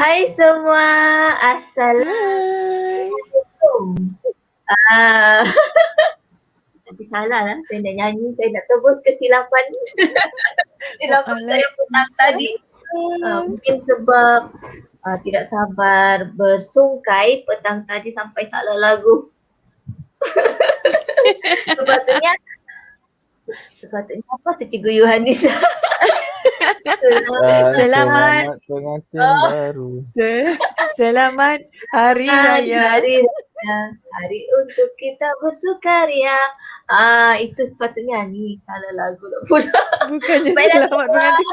Hai semua, Hai. Assalamualaikum. Ah, Nanti salah lah, saya nak nyanyi, saya nak tebus kesilapan kesilapan saya petang tadi. Waalaikumsalam. Mungkin sebab tidak sabar bersungkai petang tadi sampai salah lagu. Sepatutnya apa tu Cikgu Yohanis? Selamat pengantin baru. Selamat Hari Raya. Hari Raya, hari untuk kita bersukaria. Itu sepatutnya ni salah lagu lah pula. Bukannya Baiklah, selamat pengantin.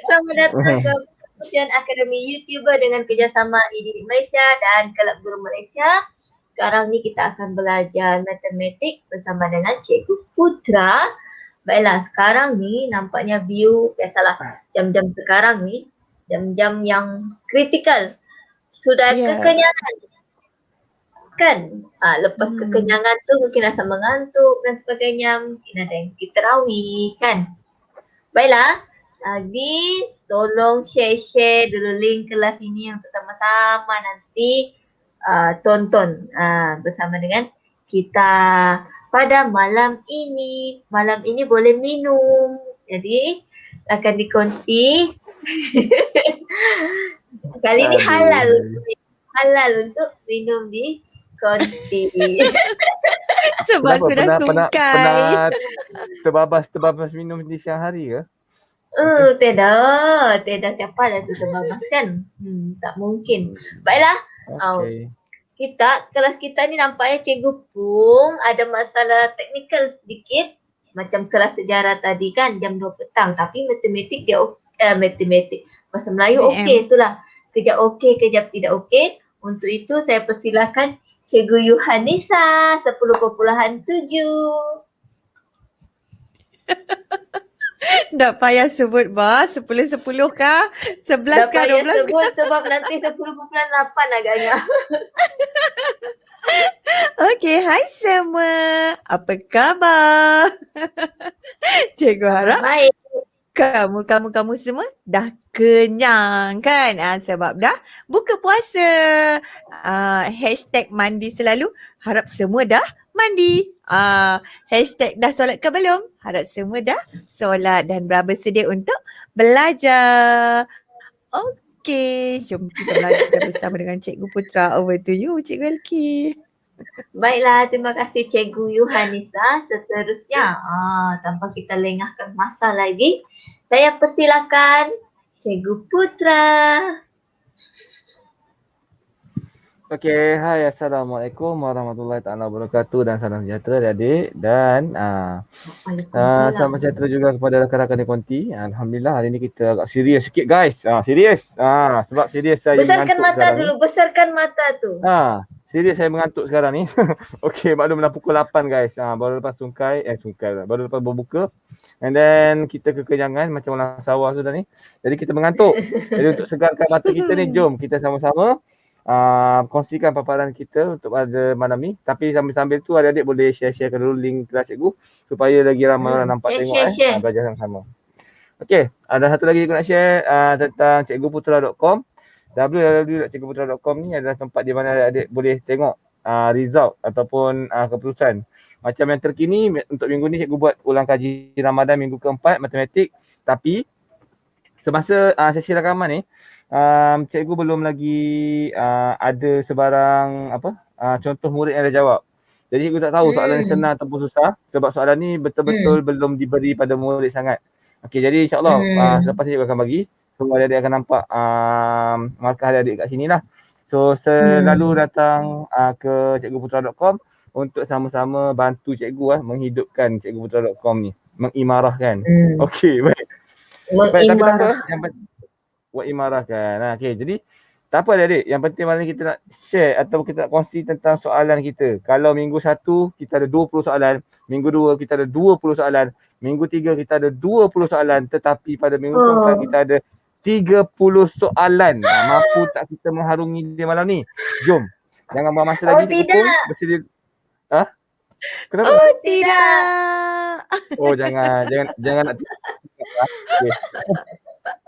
Selamat datang ke Perkongsian Akademi YouTuber dengan kerjasama IDIDIK Malaysia dan Kelab Guru Malaysia. Sekarang ni kita akan belajar matematik bersama dengan Cikgu Putra. Baiklah, sekarang ni nampaknya view, biasalah jam-jam sekarang ni, jam-jam yang kritikal. Sudah kekenyangan. Kan? Lepas kekenyangan tu mungkin rasa mengantuk dan sebagainya. Mungkin ada yang pergi terawih kan? Baiklah, tolong share dulu link kelas ini untuk sama-sama nanti tonton bersama dengan kita pada malam ini. Malam ini boleh minum. Jadi akan dikongsi. Kali ini halal untuk minum di kongsi. Sebab sudah sungkai. Terbabas minum di siang hari ke? Tidak siapa lah tu terbabas kan. Tak mungkin. Baiklah. Okay. Kelas kita ni nampaknya Cikgu Pung ada masalah teknikal sedikit. Macam kelas sejarah tadi kan jam 2 petang. Tapi matematik dia matematik. Bahasa Melayu okey itulah. Kejap okey, kejap tidak okey. Untuk itu saya persilakan Cikgu Yohanisa 10.7. Tak payah sebut 10-10 kah? 11 kah? 12 kah? Sebut sebab nanti 10.8 agaknya. Okey, hai semua. Apa khabar? Cikgu harap Baik. kamu semua dah kenyang kan? Sebab dah buka puasa. Hashtag mandi selalu. Harap semua dah mandi. Hashtag dah solat ke belum? Harap semua dah solat dan bersedia untuk belajar. Okey, jom kita belajar bersama dengan Cikgu Putra. Over to you, Cikgu Elki. Baiklah, terima kasih Cikgu Yohanisa. Seterusnya, tanpa kita lengahkan masa lagi, saya persilakan Cikgu Putra. Okay, hai, Assalamualaikum warahmatullahi taala wabarakatuh dan salam sejahtera adik-adik dan selamat sejahtera juga kepada rakan-rakan di konti. Alhamdulillah hari ni kita agak serius sikit guys. Serius. Sebab serius saya besarkan mengantuk mata dulu, besarkan mata tu. Serius saya mengantuk sekarang ni. Okey, maklumlah pukul 8 guys. Baru lepas baru lepas berbuka. And then kita kekenyangan macam orang sawah sudah ni. Jadi kita mengantuk. Jadi untuk segarkan mata kita ni, jom kita sama-sama kongsikan paparan kita untuk pada malam ni. Tapi sambil-sambil tu adik-adik boleh share-sharekan dulu link kelas cikgu supaya lagi ramai orang nampak tengok belajar sama-sama. Okey, ada satu lagi aku nak share tentang cikguputra.com. www.cikguputra.com ni adalah tempat di mana adik-adik boleh tengok result ataupun keputusan. Macam yang terkini untuk minggu ni cikgu buat ulang kaji Ramadan minggu keempat matematik, tapi semasa sesi rakaman ni cikgu belum lagi ada sebarang contoh murid yang dah jawab. Jadi cikgu tak tahu soalan ni senang ataupun susah sebab soalan ni betul-betul belum diberi pada murid sangat. Okey, jadi insya-Allah selepas ni cikgu akan bagi. Semua adik-adik akan nampak markah adik-adik kat sini lah. So selalu datang ke cikguputra.com untuk sama-sama bantu cikgu menghidupkan cikguputra.com ni, mengimarahkan. Okey, baik. Baik, tapi tak apa. Mengimarahkan. Okey, jadi tak apa adik-adik. Yang penting malam ni kita nak share atau kita nak kongsi tentang soalan kita. Kalau minggu 1 kita ada 20 soalan, minggu 2 kita ada 20 soalan, minggu 3 kita ada 20 soalan, tetapi pada minggu keempat kita ada 30 soalan. Mampu tak kita mengharungi dia malam ni? Jom. Jangan buang masa lagi. Tidak. Bersedia. Kenapa? Tidak. Jangan nak okay.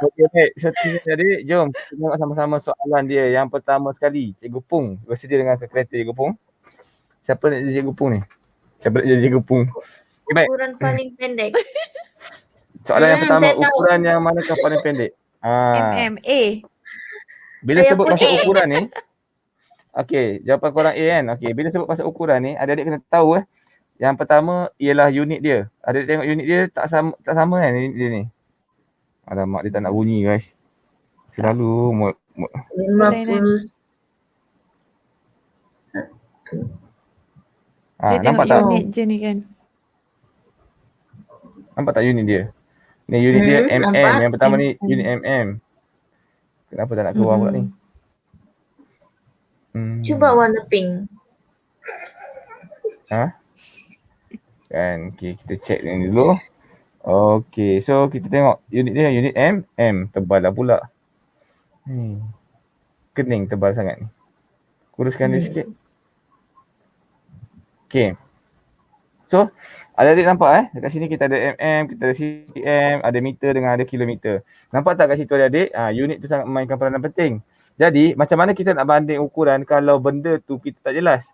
Okay, baik. So, jadi jom kita tengok sama-sama soalan dia. Yang pertama sekali, Cikgu Pung. Bersedia dengan kereta Cikgu Pung? Siapa nak jadi Cikgu Pung ni? Siapa nak jadi Cikgu Pung? Okay, baik. Ukuran paling pendek. Soalan yang pertama, Saya tahu. ukuran yang manakah paling pendek? MMA. Bila Saya sebut pun pasal A. ukuran ni, okey, jawapan korang A kan? Okey, bila sebut pasal ukuran ni, adik-adik kena tahu yang pertama ialah unit dia. Adik-adik tengok unit dia tak sama kan unit dia ni. Alamak, dia tak nak bunyi guys. Selalu 51. Dia tengok nampak tak? unit je ni kan. Nampak tak unit dia? Ni unit dia mm, nampak. Yang pertama ni Mm. unit Kenapa tak nak keluar pula ni? Cuba warna pink. Kan, okay, kita check ni dulu. Okay, so kita tengok unit dia unit tebal lah pula. Kening tebal sangat ni. Kuruskan dia sikit. Okay. So, adik-adik nampak dekat sini kita ada kita ada cm, ada meter dengan ada kilometer. Nampak tak kat situ adik-adik? Unit tu sangat memainkan peranan penting. Jadi, macam mana kita nak banding ukuran kalau benda tu kita tak jelas?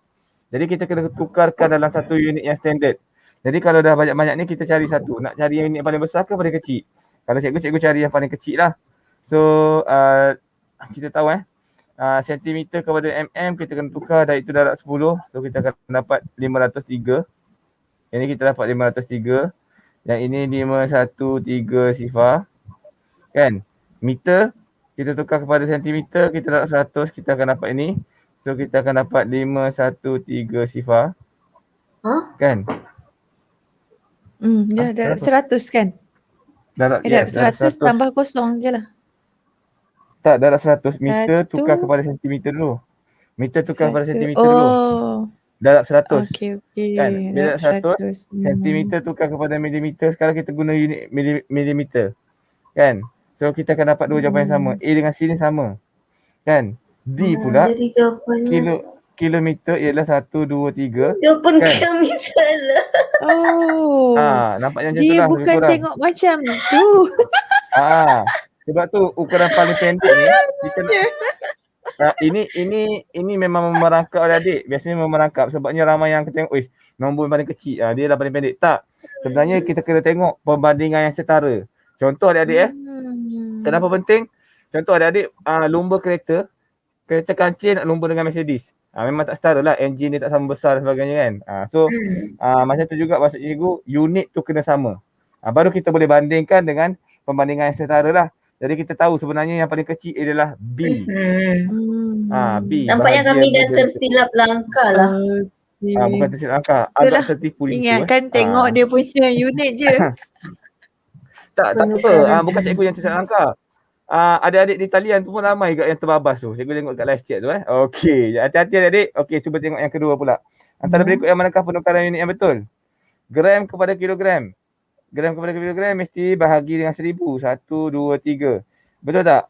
Jadi, kita kena tukarkan dalam satu unit yang standard. Jadi, kalau dah banyak-banyak ni kita cari satu. Nak cari unit yang paling besar ke paling kecil? Kalau cikgu cari yang paling kecil lah. So, kita tahu sentimeter kepada kita kena tukar dari itu darab 10. So, kita akan dapat 503. Yang ni kita dapat 503. Yang ini 513 sifar. Kan? Meter, kita tukar kepada sentimeter, kita dapat 100, kita akan dapat ini. So, kita akan dapat 513 sifar. Kan? Dia darab 100 kan? Darab, darab 100 tambah kosong je lah. Tak, darab 100. Meter tukar kepada sentimeter dulu. Meter tukar kepada sentimeter dulu. Darab 100. Okey. Kan? Bila darab 100, sentimeter tukar kepada milimeter. Sekarang kita guna unit milimeter. Kan? So, kita akan dapat dua jawapan yang sama. A dengan C ni sama. Kan? D pula, Jadi jawapannya kilometer ialah 1, 2, 3. jawapan kami salah. Nampaknya macam tu Dia lah. bukan tengok macam tu. Sebab tu ukuran paling pendek ni kita ini memang memerangkap oleh adik. Biasanya memerangkap sebabnya ramai yang tengok nombor paling kecil dia dah paling pendek. Tak. Sebenarnya kita kena tengok perbandingan yang setara. Contoh adik-adik kenapa penting? Contoh adik-adik lumba kereta kancil nak lumba dengan Mercedes. Memang tak setara lah, enjin dia tak sama besar dan sebagainya kan. Macam tu juga maksud cikgu, unit tu kena sama. Baru kita boleh bandingkan dengan pembandingan yang setara lah. Jadi kita tahu sebenarnya yang paling kecil adalah B. B. Nampaknya kami dah tersilap langkah lah. Bukan tersilap langkah, agak tertipu itu. Ingatkan tengok dia punya unit je. Tak apa. Bukan cikgu yang tersilap langkah. Adik-adik di talian tu pun ramai yang terbabas tu. Cikgu tengok kat live chat tu Okey, hati-hati adik-adik. Okey, cuba tengok yang kedua pula. Antara berikut yang manakah penukaran unit yang betul? Gram kepada kilogram. Gram kepada kilogram mesti bahagi dengan 1000. 1, 2, 3. Betul tak?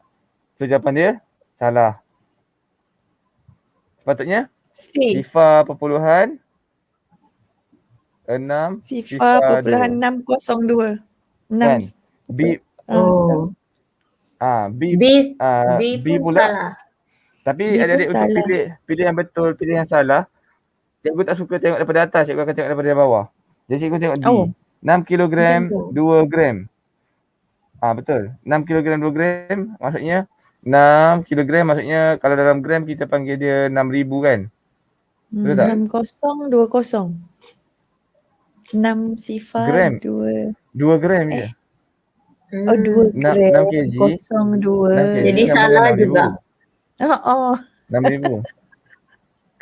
So jawapan dia salah. Sepatutnya sifar perpuluhan 6 sifar perpuluhan 602. 6. Kan? B pula salah. Tapi adik-adik untuk pilih yang betul, pilih yang salah. Cikgu tak suka tengok daripada atas, cikgu akan tengok daripada bawah. Jadi cikgu tengok D. 6 kilogram 2 gram. Betul. 6 kilogram 2 gram maksudnya 6 kilogram maksudnya kalau dalam gram kita panggil dia 6,000 kan. Betul tak? 6020. 6 sifar gram. 2 gram je. 2 gram 6 kg 02. Jadi salah juga. 6,000.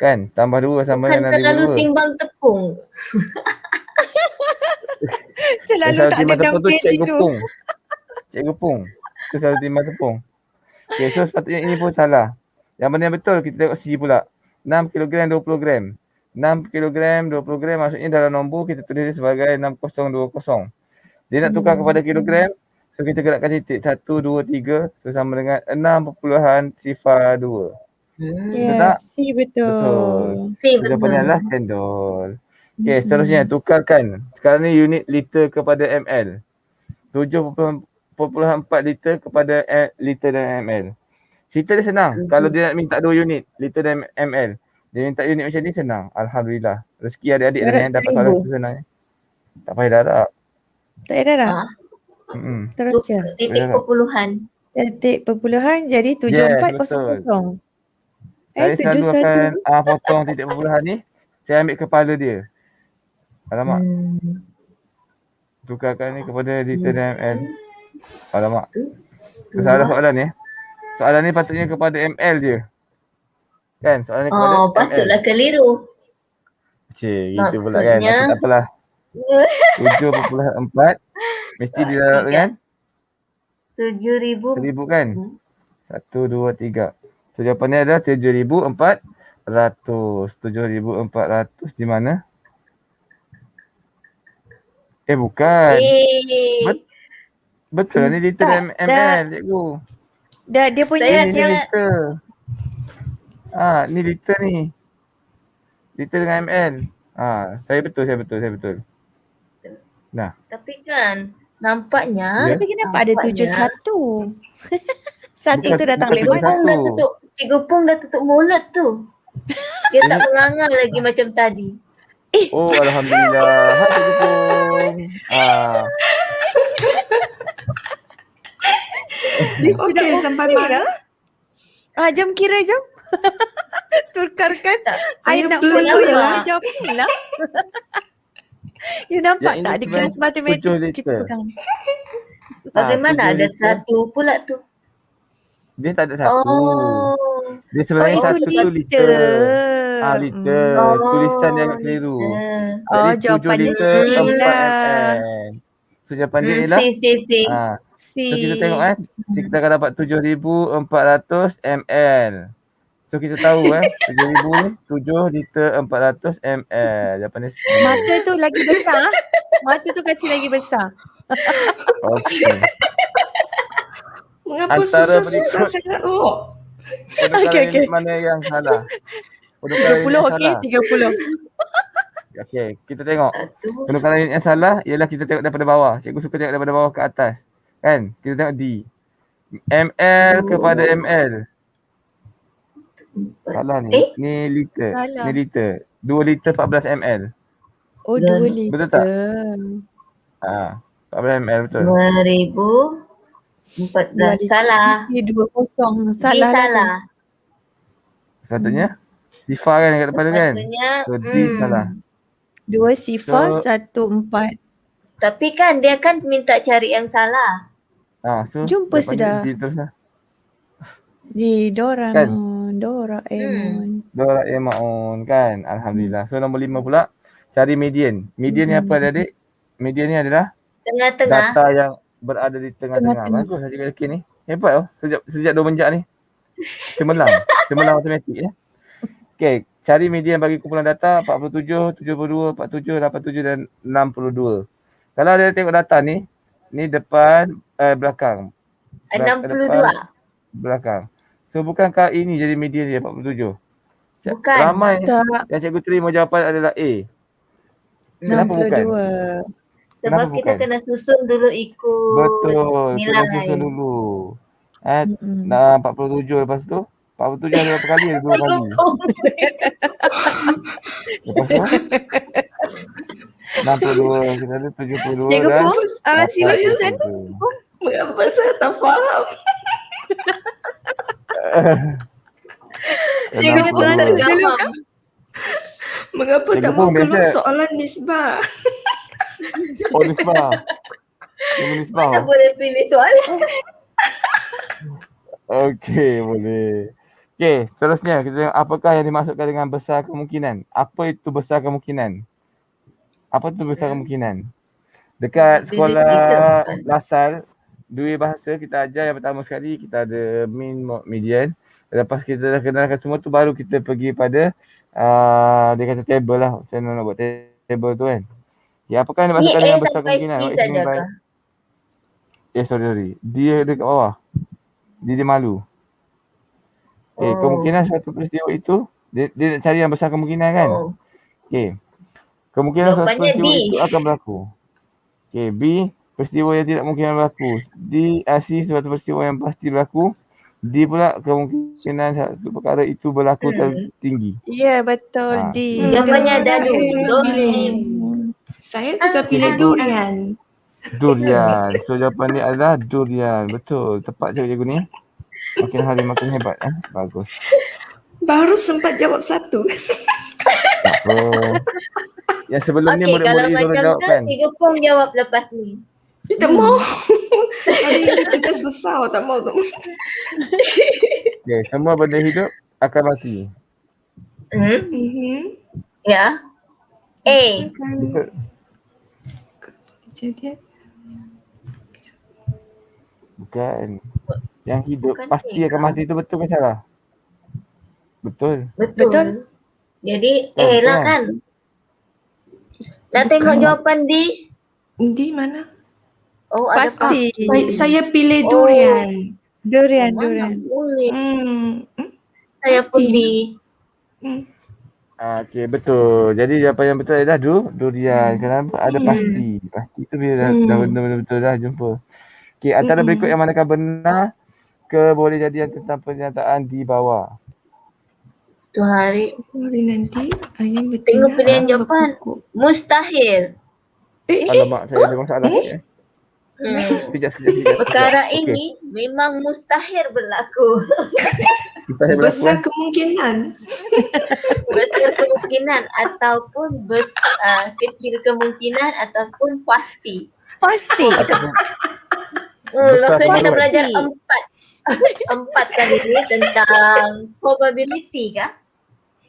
Kan? Tambah 2 sama dengan 6,002. Bukan terlalu timbang tepung. Selalu tak ada daun keji tu. Cikgu Pung. Tu selalu timbang tepung. Okay, so sepatutnya ini pun salah. Yang mana yang betul kita tengok C pula. 6 kg 20 gram. 6 kg 20 gram maksudnya dalam nombor kita tulis dia sebagai 6020. Dia nak tukar kepada kilogram. So kita gerakkan titik 1, 2, 3. So sama dengan 6.02. Betul tak? C betul. C betul. Jawapannya adalah cendol. Okay, seterusnya tukarkan. Sekarang ni unit liter kepada ml. 7.4 0.4 liter kepada liter dan ml. Cerita dia senang. Kalau dia nak minta 2 unit, liter dan ml. Dia minta unit macam ni senang. Alhamdulillah. Rezeki adik-adik Harap ni dapat soalan 1,000. tu senang. Tak payah darab. Tak ada dah. Ah, Terus je. titik perpuluhan. Titik perpuluhan jadi Yes, 7400. Saya selalu 71. akan potong titik perpuluhan ni. Saya ambil kepala dia. Alamak. Tukarkan ni kepada liter dan ml. Alamak. Salah soalan ni. Soalan ni patutnya kepada ml je. Kan? Soalan ni kepada ml. Patutlah keliru. Cik, gitu pula kan. Maksudnya- Tak apalah. 7.4 mesti didarab dengan 7,000. 1,000 kan? 1, 2, 3. So jawapannya adalah 7,400. 7,400 di mana? Bukan. Betul lah ni liter Tak, ml cikgu. Dia punya Ni yang liter. Ni liter ni. Liter dengan ml. Saya betul. Nah. Tapi kan nampaknya tapi kenapa ada 71? Satu tu datang bukan lewat. Cikgu Pung dah tutup mulut tu. Dia tak menganga lagi macam tadi. Oh, alhamdulillah. Hai Cikgu Pung. Dia sudah Okey, sampai mana? Jom kira jom. Tukarkan. I nak belum follow lama. lah. Jawapan ni lah. You nampak Yang tak ini di kelas matematik 7 liter. kita pegang ni. Bagaimana 7 ada liter. satu pula tu? Dia tak ada satu. Oh. Dia sebenarnya itu satu tu liter. Liter. Tulisan dia agak keliru. Jadi 7 jawapannya liter C 4 lah. ml. So jawapan dia ialah Si. C. so kita tengok kita akan dapat 7,400 ml. So kita tahu 7,000 ni 7 liter 400 ml. Jawapan dia C. Mata tu lagi besar. Mata tu kasih lagi besar. Okey. Mengapa Antara susah-susah berikut- sangat? Penukaran Okey. unit mana yang salah? Penukaran unit 30 yang okey, salah. 30. Okey, kita tengok. Satu. Penukaran unit yang salah ialah kita tengok daripada bawah. Cikgu suka tengok daripada bawah ke atas. Kan? Kita tengok D. ml kepada ml. Salah ni. Ni liter. Salah. Ni liter. 2 liter 14 ml. Oh, 2 liter. Betul tak? 14 ml betul. 2014. Salah. Mesti 20. Salah. Dia lah tu. salah. Sepatutnya Sifa kan kat depan tu kan? Maksudnya, So D salah. 2 sifar, So- 1 4. tapi kan dia kan minta cari yang salah. So Jumpa jawapan dia sudah. D terus lah. Di Doraemon. Kan? Doraemon. Doraemon kan. Alhamdulillah. So nombor 5 pula cari median. Median ni apa adik? Median ni adalah Tengah-tengah. data yang berada di tengah-tengah. Tengah-tengah. Bagus Haji Lelaki ni. Hebat oh. Sejak 2 menjak ni. Cemerlang matematik ya. Okey, cari median bagi kumpulan data 47, 72, 47, 87 dan 62. Kalau ada tengok data ni depan belakang. 62. Belakang. So bukankah ini jadi median dia 47? Bukan. Ramai Tak, yang cikgu terima jawapan adalah A. Kenapa bukan? 62. Sebab Kenapa kita bukan? kena susun dulu ikut Betul. nilai. Kena susun dulu. Dah 47 lepas tu. 47 ada berapa kali? Ada 2 kali. Lepas tu 62, kita ada 72 Cikgu dan Pung, sila susun. 87. Mengapa saya tak faham? Cikgu Pung 62. tergamam. Mengapa Cikgu tak Pung mau keluar biasa- soalan nisbah? Oh, nisbah. Cikgu nisbah. Mana boleh pilih soalan. Okey, boleh. Okey, seterusnya kita tengok apakah yang dimaksudkan dengan besar kemungkinan. Apa itu besar kemungkinan? Apa itu besar kemungkinan? Dekat sekolah Lasal, dua bahasa kita ajar yang pertama sekali kita ada mean, median. Lepas kita dah kenalkan semua tu baru kita pergi pada dia kata table lah. Macam mana nak buat table tu kan. Ya, apakah yang Ni dimaksudkan A dengan besar sampai kemungkinan? C What is saja mean by- kah? sorry. Dia dekat bawah. Dia malu. Kemungkinan satu peristiwa itu dia nak cari yang besar kemungkinan kan. Okey. Kemungkinan satu Jawapannya peristiwa D. itu akan berlaku. Okey, B, peristiwa yang tidak mungkin berlaku. D, C suatu peristiwa yang pasti berlaku. D pula kemungkinan satu perkara itu berlaku tertinggi. Ya, betul. Ah. D. Jawapannya Dah Danu. pilih. Saya juga pilih durian. Durian. So jawapan dia adalah durian. Betul. Tepat cikgu ni. Makin hari makin hebat. Bagus. Baru sempat jawab satu. Tak apa. Yang sebelum ni Okey, kalau murid-murid macam jawab tu, kan. Cikgu Pong jawab lepas ni. Tak mau. Hari ini kita susah. Tak mau. Okay, semua benda hidup akan mati. Ya. A. Betul. Jadi Bukan. Yang hidup Bukan pasti A, akan mati tu betul ke salah? Betul. Betul. Jadi A Betul lah kan? kan. Dah tengok jawapan D? di mana? Oh, ada Pasti. Saya pilih durian. Durian, Mana durian. boleh. Saya Pasti. pun D. Okey, betul. Jadi jawapan yang betul adalah durian. Kenapa? Ada pasti. Pasti tu bila dah benda-benda betul dah jumpa. Okey, antara berikut yang manakah benar ke boleh jadian tentang pernyataan di bawah? Tu hari. Hari nanti ayam betina. Tengok pilihan akan jawapan. berkokok. Mustahil. Alamak, saya ada masalah sikit. Sekejap. Perkara Okey. ini memang mustahil berlaku. Kita berlaku. Besar kemungkinan. Besar kemungkinan ataupun kecil kemungkinan ataupun pasti. Pasti. Besar Maksudnya kita kemungkinan. belajar empat kali ini tentang probability kah?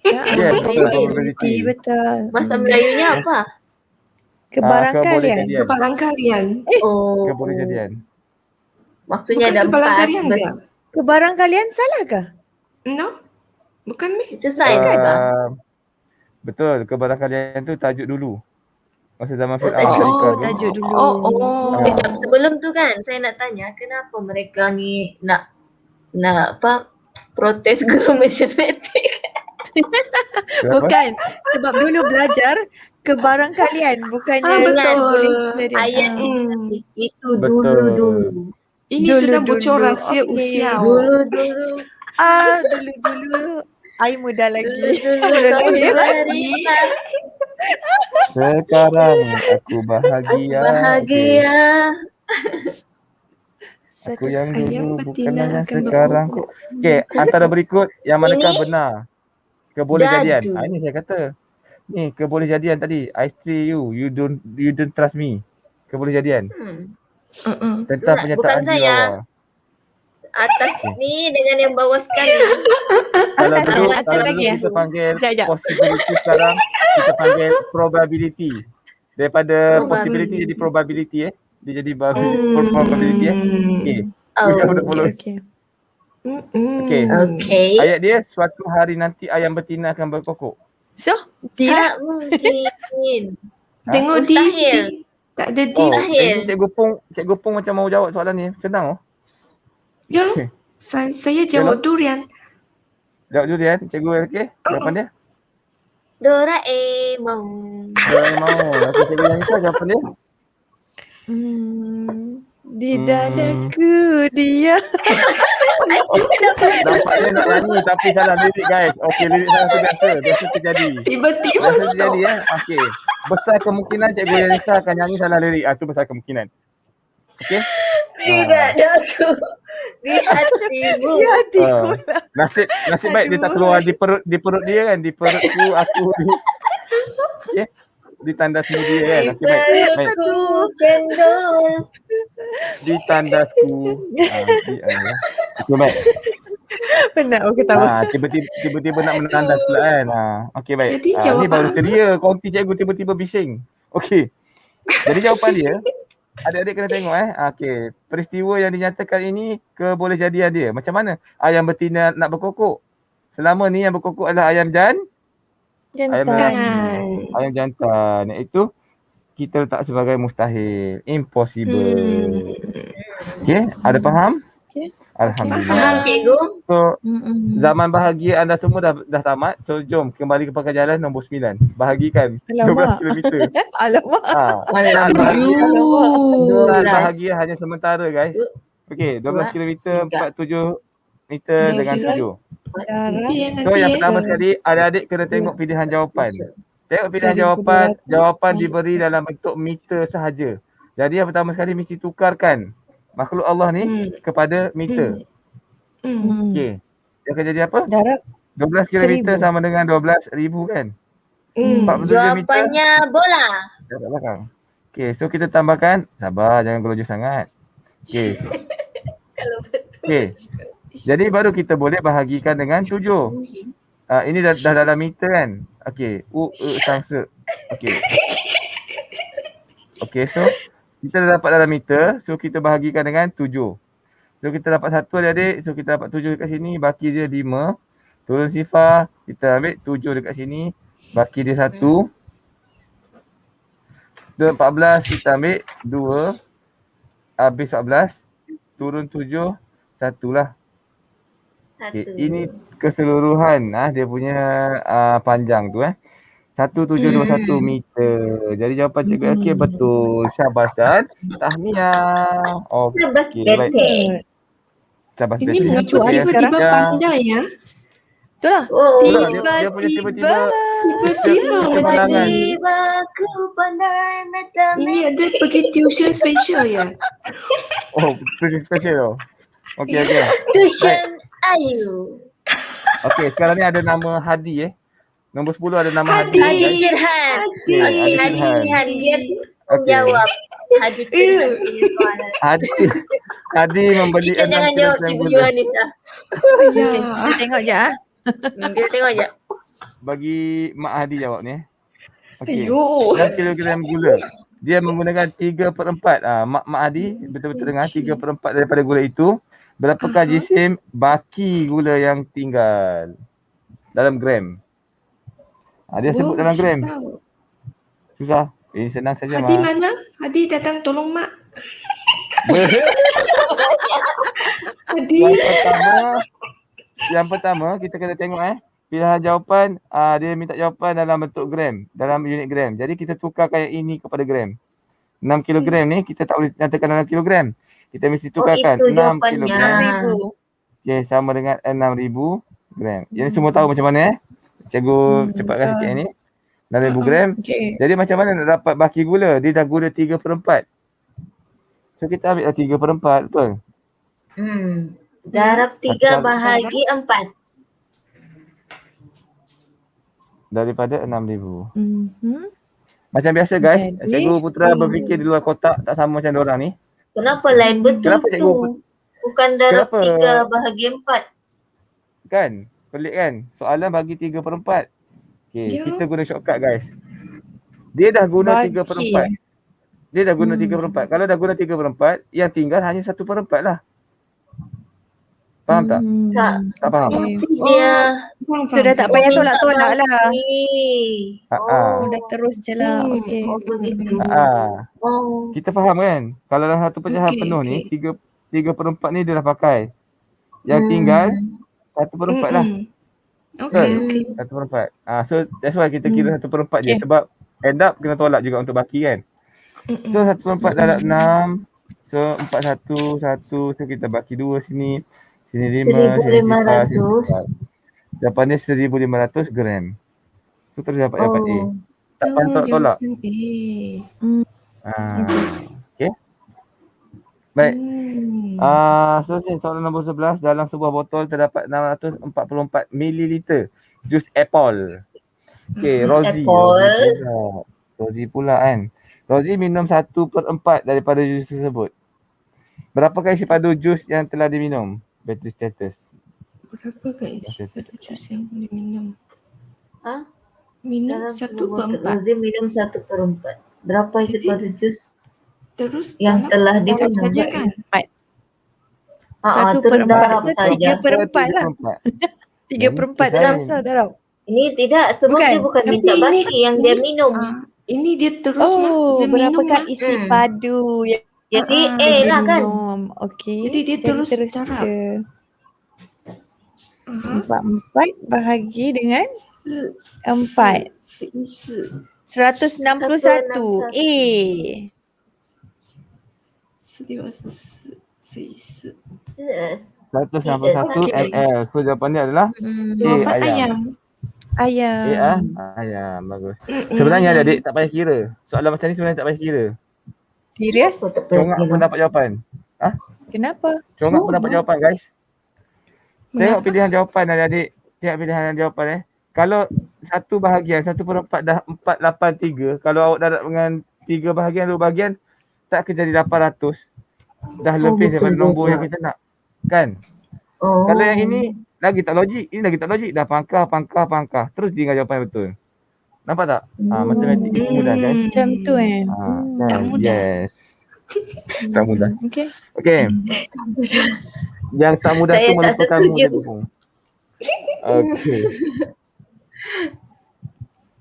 Ya, betul. Probability. Betul. Bahasa Melayunya apa? Kebarangkalian. Kebolehjadian. Kebarangkalian. Oh, Kebolehjadian. Maksudnya Bukan ada empat. kebarangkalian dia. Kebarangkalian salah ke? No? Bukan mi? Itu sains kah? Betul, kebarangkalian tu tajuk dulu. Masa zaman Oh, Fir'aun. tajuk. Amerika dulu. Tajuk dulu. Sekejap, sebelum tu kan saya nak tanya kenapa mereka ni nak apa protes guru matematik. Kenapa? Bukan. Sebab dulu belajar kebarangkalian. Bukannya betul. boleh jadian. Ayat itu Betul. dulu. Ini Dulu, sudah bocor dulu. rahsia Okey. usia. Dulu. Dulu. I muda lagi. Dulu Belum lahir. beriman. Sekarang aku bahagia. Bahagia. Aku yang Ayam dulu bukan betina yang akan sekarang. berkokok. Okey, antara berikut yang manakah Ini benar? Kebolehjadian. dadu. Ini saya kata. Ni kebolehjadian tadi. I see you. You don't trust me. Kebolehjadian. Tentang Bukan pernyataan di saya. bawah. Atas ni dengan yang bawah sekali. Kalau Atas dulu, lagi, kalau atas dulu lagi, kita panggil Sekejap. possibility, sekarang kita panggil probability. Daripada possibility jadi probability Dia jadi probability Okey. Oh, Okey. Okey. okey. Ayat dia suatu hari nanti ayam betina akan berkokok. So, tidak. Tak mungkin. Tengok di. Mustahil. Tak ada di. Oh, Mustahil. ini Cikgu Pong macam mau jawab soalan ni. Senang Ya loh. Saya jawab durian. Jawab dulu dia. Cikgu okey? Jawapan dia? Doraemon. Saya mau. Nanti cikgu yang Nisa jawapan dia. Di dadaku dia. Nampaknya nak nyanyi tapi salah lirik guys. Okey, lirik salah tu biasa terjadi. Tiba-tiba Biasa stop. terjadi Okey. Besar kemungkinan Cikgu Yanisa akan nyanyi salah lirik. Itu besar kemungkinan. Okey? Tidak daku. Di hatimu. Di hatiku. Nasib baik dia tak keluar di perut dia kan. Di perutku aku okey. Di tandasmu dia kan. Okey baik. Perutku cendol. Di tandasku. Okey baik. Benar, aku tahu. Tiba-tiba nak menandas pula kan. Okey baik. Jadi Ni jawapan baru ceria konti cikgu tiba-tiba bising. Okey. Jadi jawapan dia adik-adik kena tengok Okey. Peristiwa yang dinyatakan ini kebolehjadian dia. Macam mana ayam betina nak berkokok? Selama ni yang berkokok adalah ayam jantan. Ayam jantan. Itu kita letak sebagai mustahil. Impossible. Okey, ada faham? Alhamdulillah. Faham cikgu? So, Mm-mm. zaman bahagia anda semua dah tamat. So, jom kembali ke pangkal jalan nombor 9. Bahagikan 12 Alamak. kilometer. Alamak. Saat bahagia, saat 12. bahagia hanya sementara guys. Okey, 12 Dua, kilometer, tiga. 47 meter dengan 7. Darah. So, yang pertama sekali, adik-adik kena tengok pilihan jawapan. Tengok pilihan jawapan, 1200. jawapan diberi dalam bentuk meter sahaja. Jadi yang pertama sekali mesti tukarkan makhluk Allah ni kepada meter. Okey. Dia akan jadi apa? Darah. 12 kilometer 1000. sama dengan 12,000 kan? 47 meter Jawapannya bola. dekat belakang. Okey, so kita tambahkan. Sabar, jangan gelojoh sangat. Okey. Kalau betul. Okey. Jadi baru kita boleh bahagikan dengan 7. Ini dah dalam meter kan? Okey. Sangsa. Okey. Okey, so kita dah dapat dalam meter. So kita bahagikan dengan 7. So kita dapat 1 adik-adik. So kita dapat 7 dekat sini. Baki dia 5. Turun sifar. Kita ambil 7 dekat sini. Baki dia 1. Turun 14. Kita ambil 2. Habis 14. Turun 7. 1 lah. Okay. Ini keseluruhan dia punya panjang tu 1721 meter. Jadi jawapan cikgu Akil betul. Syabas dan tahniah. Syabas Okey, baik. betul. Syabas Ini betul. mengapa Okey, tiba-tiba sekarang- pandai ya? Betul lah. Oh, Betul lah, dia punya Tiba-tiba. Tiba-tiba macam Kemalangan. ni. tiba ku pandai matematik. Ini ada pergi tuition special ya? Oh, tu special tau. Okey, okey. Tuition Ayu. Okey, sekarang ni ada nama Hadi Nombor 10 ada nama Hadi. Hadi. Hadi Firhan. Okey, Okey, Hadi Firhan. Firhan. Biar tu Okey. jawab. Hadi Firhan punya soalan. Hadi membeli Kita 6 jangan jawab kilogram Cikgu gula. Yohanis lah. Okay, kita tengok je Kita tengok je. Bagi Mak Hadi jawab ni. Okey. Ayo. 6 kilogram gula. Dia menggunakan 3/4. Mak Hadi betul-betul dengar 3/4 daripada gula itu. Berapakah jisim baki gula yang tinggal? Dalam gram. Dia sebut dalam gram. Susah. Ini senang saja Hadi Mak. mana? Hadi datang tolong mak. Hadi. Yang pertama kita kena tengok pilihan jawapan dia minta jawapan dalam bentuk gram, dalam unit gram. Jadi kita tukarkan yang ini kepada gram. 6 kilogram ni kita tak boleh nyatakan dalam kilogram. Kita mesti tukarkan itu 6 jawapannya. kilogram. 6,000. Okey, sama dengan 6,000 gram. Yang ni semua tahu macam mana Cikgu cepatkan sikit ni. 6,000 gram. Okay. Jadi macam mana nak dapat baki gula? Dia dah guna 3/4. So kita ambil 3/4 betul? Darab 3 bahagi 4. Daripada 6,000. Mhm. Macam biasa guys, Jadi, Cikgu Putra berfikir di luar kotak, tak sama macam diorang ni. Kenapa lain betul Kenapa tu? cikgu Bukan darab Kenapa? 3 bahagi 4. Kan? Pelik kan? Soalan bagi 3/4. Okay, Ya. kita guna shortcut guys. Dia dah guna Bagi. 3/4. Dia dah guna 3/4. Kalau dah guna 3/4, yang tinggal hanya 1/4 lah. Faham tak? Tak. Tak faham? Okay. Dia Sudah tak payah tolak-tolak lah. Oh, Dah terus je lah. Okay. oh begitu. Oh. Kita faham kan? Kalau dalam satu pecahan Okey, penuh ni, okey. 3/4 ni dia dah pakai. Yang tinggal 1/4 lah. Okey, okey. 1/4. So that's why kita kira 1/4 je. Okay. Sebab end up kena tolak juga untuk baki kan. So 1/4 darab 6. So 4, 1, 1. So kita baki 2 sini. Sini 5, sini 1,500. 4. Jawapan dia 1,500 gram. So terus dapat jawapan A. Tak Oh, pantau tolak. jawapan A. Okay. Baik. So soalan nombor 11, dalam sebuah botol terdapat 644 ml jus apple. Okay, Rozi. Apple. Rozi pula kan. Rozi minum 1/4 daripada jus tersebut. Berapakah isi padu jus yang telah diminum? Battery status. Berapa guys? Pada jus yang boleh minum? Ha? Minum Dalam 1/4. Rozim minum 1/4. Berapa isi Jadi, padu jus Terus yang dalam telah darab diminum? saja kan? 1/4 terdarab tu saja. 3/4 lah. 3/4 dalam Yang sah darab. Ini tidak, sebab Bukan. dia bukan Tapi minta ini- baki yang dia minum. Ini dia terus Oh, dia minum berapakah mak. isi padu yang Jadi A Pergi lah kan? minum. Okey. Jadi dia terus darab. je. Aha. 44 bahagi dengan 4. 4 161. A. 464 161 ml. So jawapan dia adalah Jawapan ayam. ayam. Ayam. Ayam. Bagus. Mm-mm, Sebenarnya ayam. adik tak payah kira. Soalan macam ni sebenarnya tak payah kira. Serius? Apa tak payah Congak pun kira? dapat jawapan. Kenapa? Congak pun dapat jawapan guys. Tengok Mengapa? pilihan jawapan adik-adik. Tengok pilihan jawapan Kalau satu bahagian, 1/4 dah 483. Kalau awak darab dengan 3 bahagian, 2 bahagian, tak akan jadi 800. Dah lebih daripada betul nombor juga. yang kita nak. Kan? Oh. Kalau yang ini lagi tak logik, ini lagi tak logik. Dah pangkah. Terus tinggal jawapan yang betul. Nampak tak? Matematik itu mudah guys. Macam tu Kan? Tak mudah. Yes. Tak mudah. Okey. Okey. Yang tak mudah Saya tu tak melupakan kamu setuju. je Bung. Okey.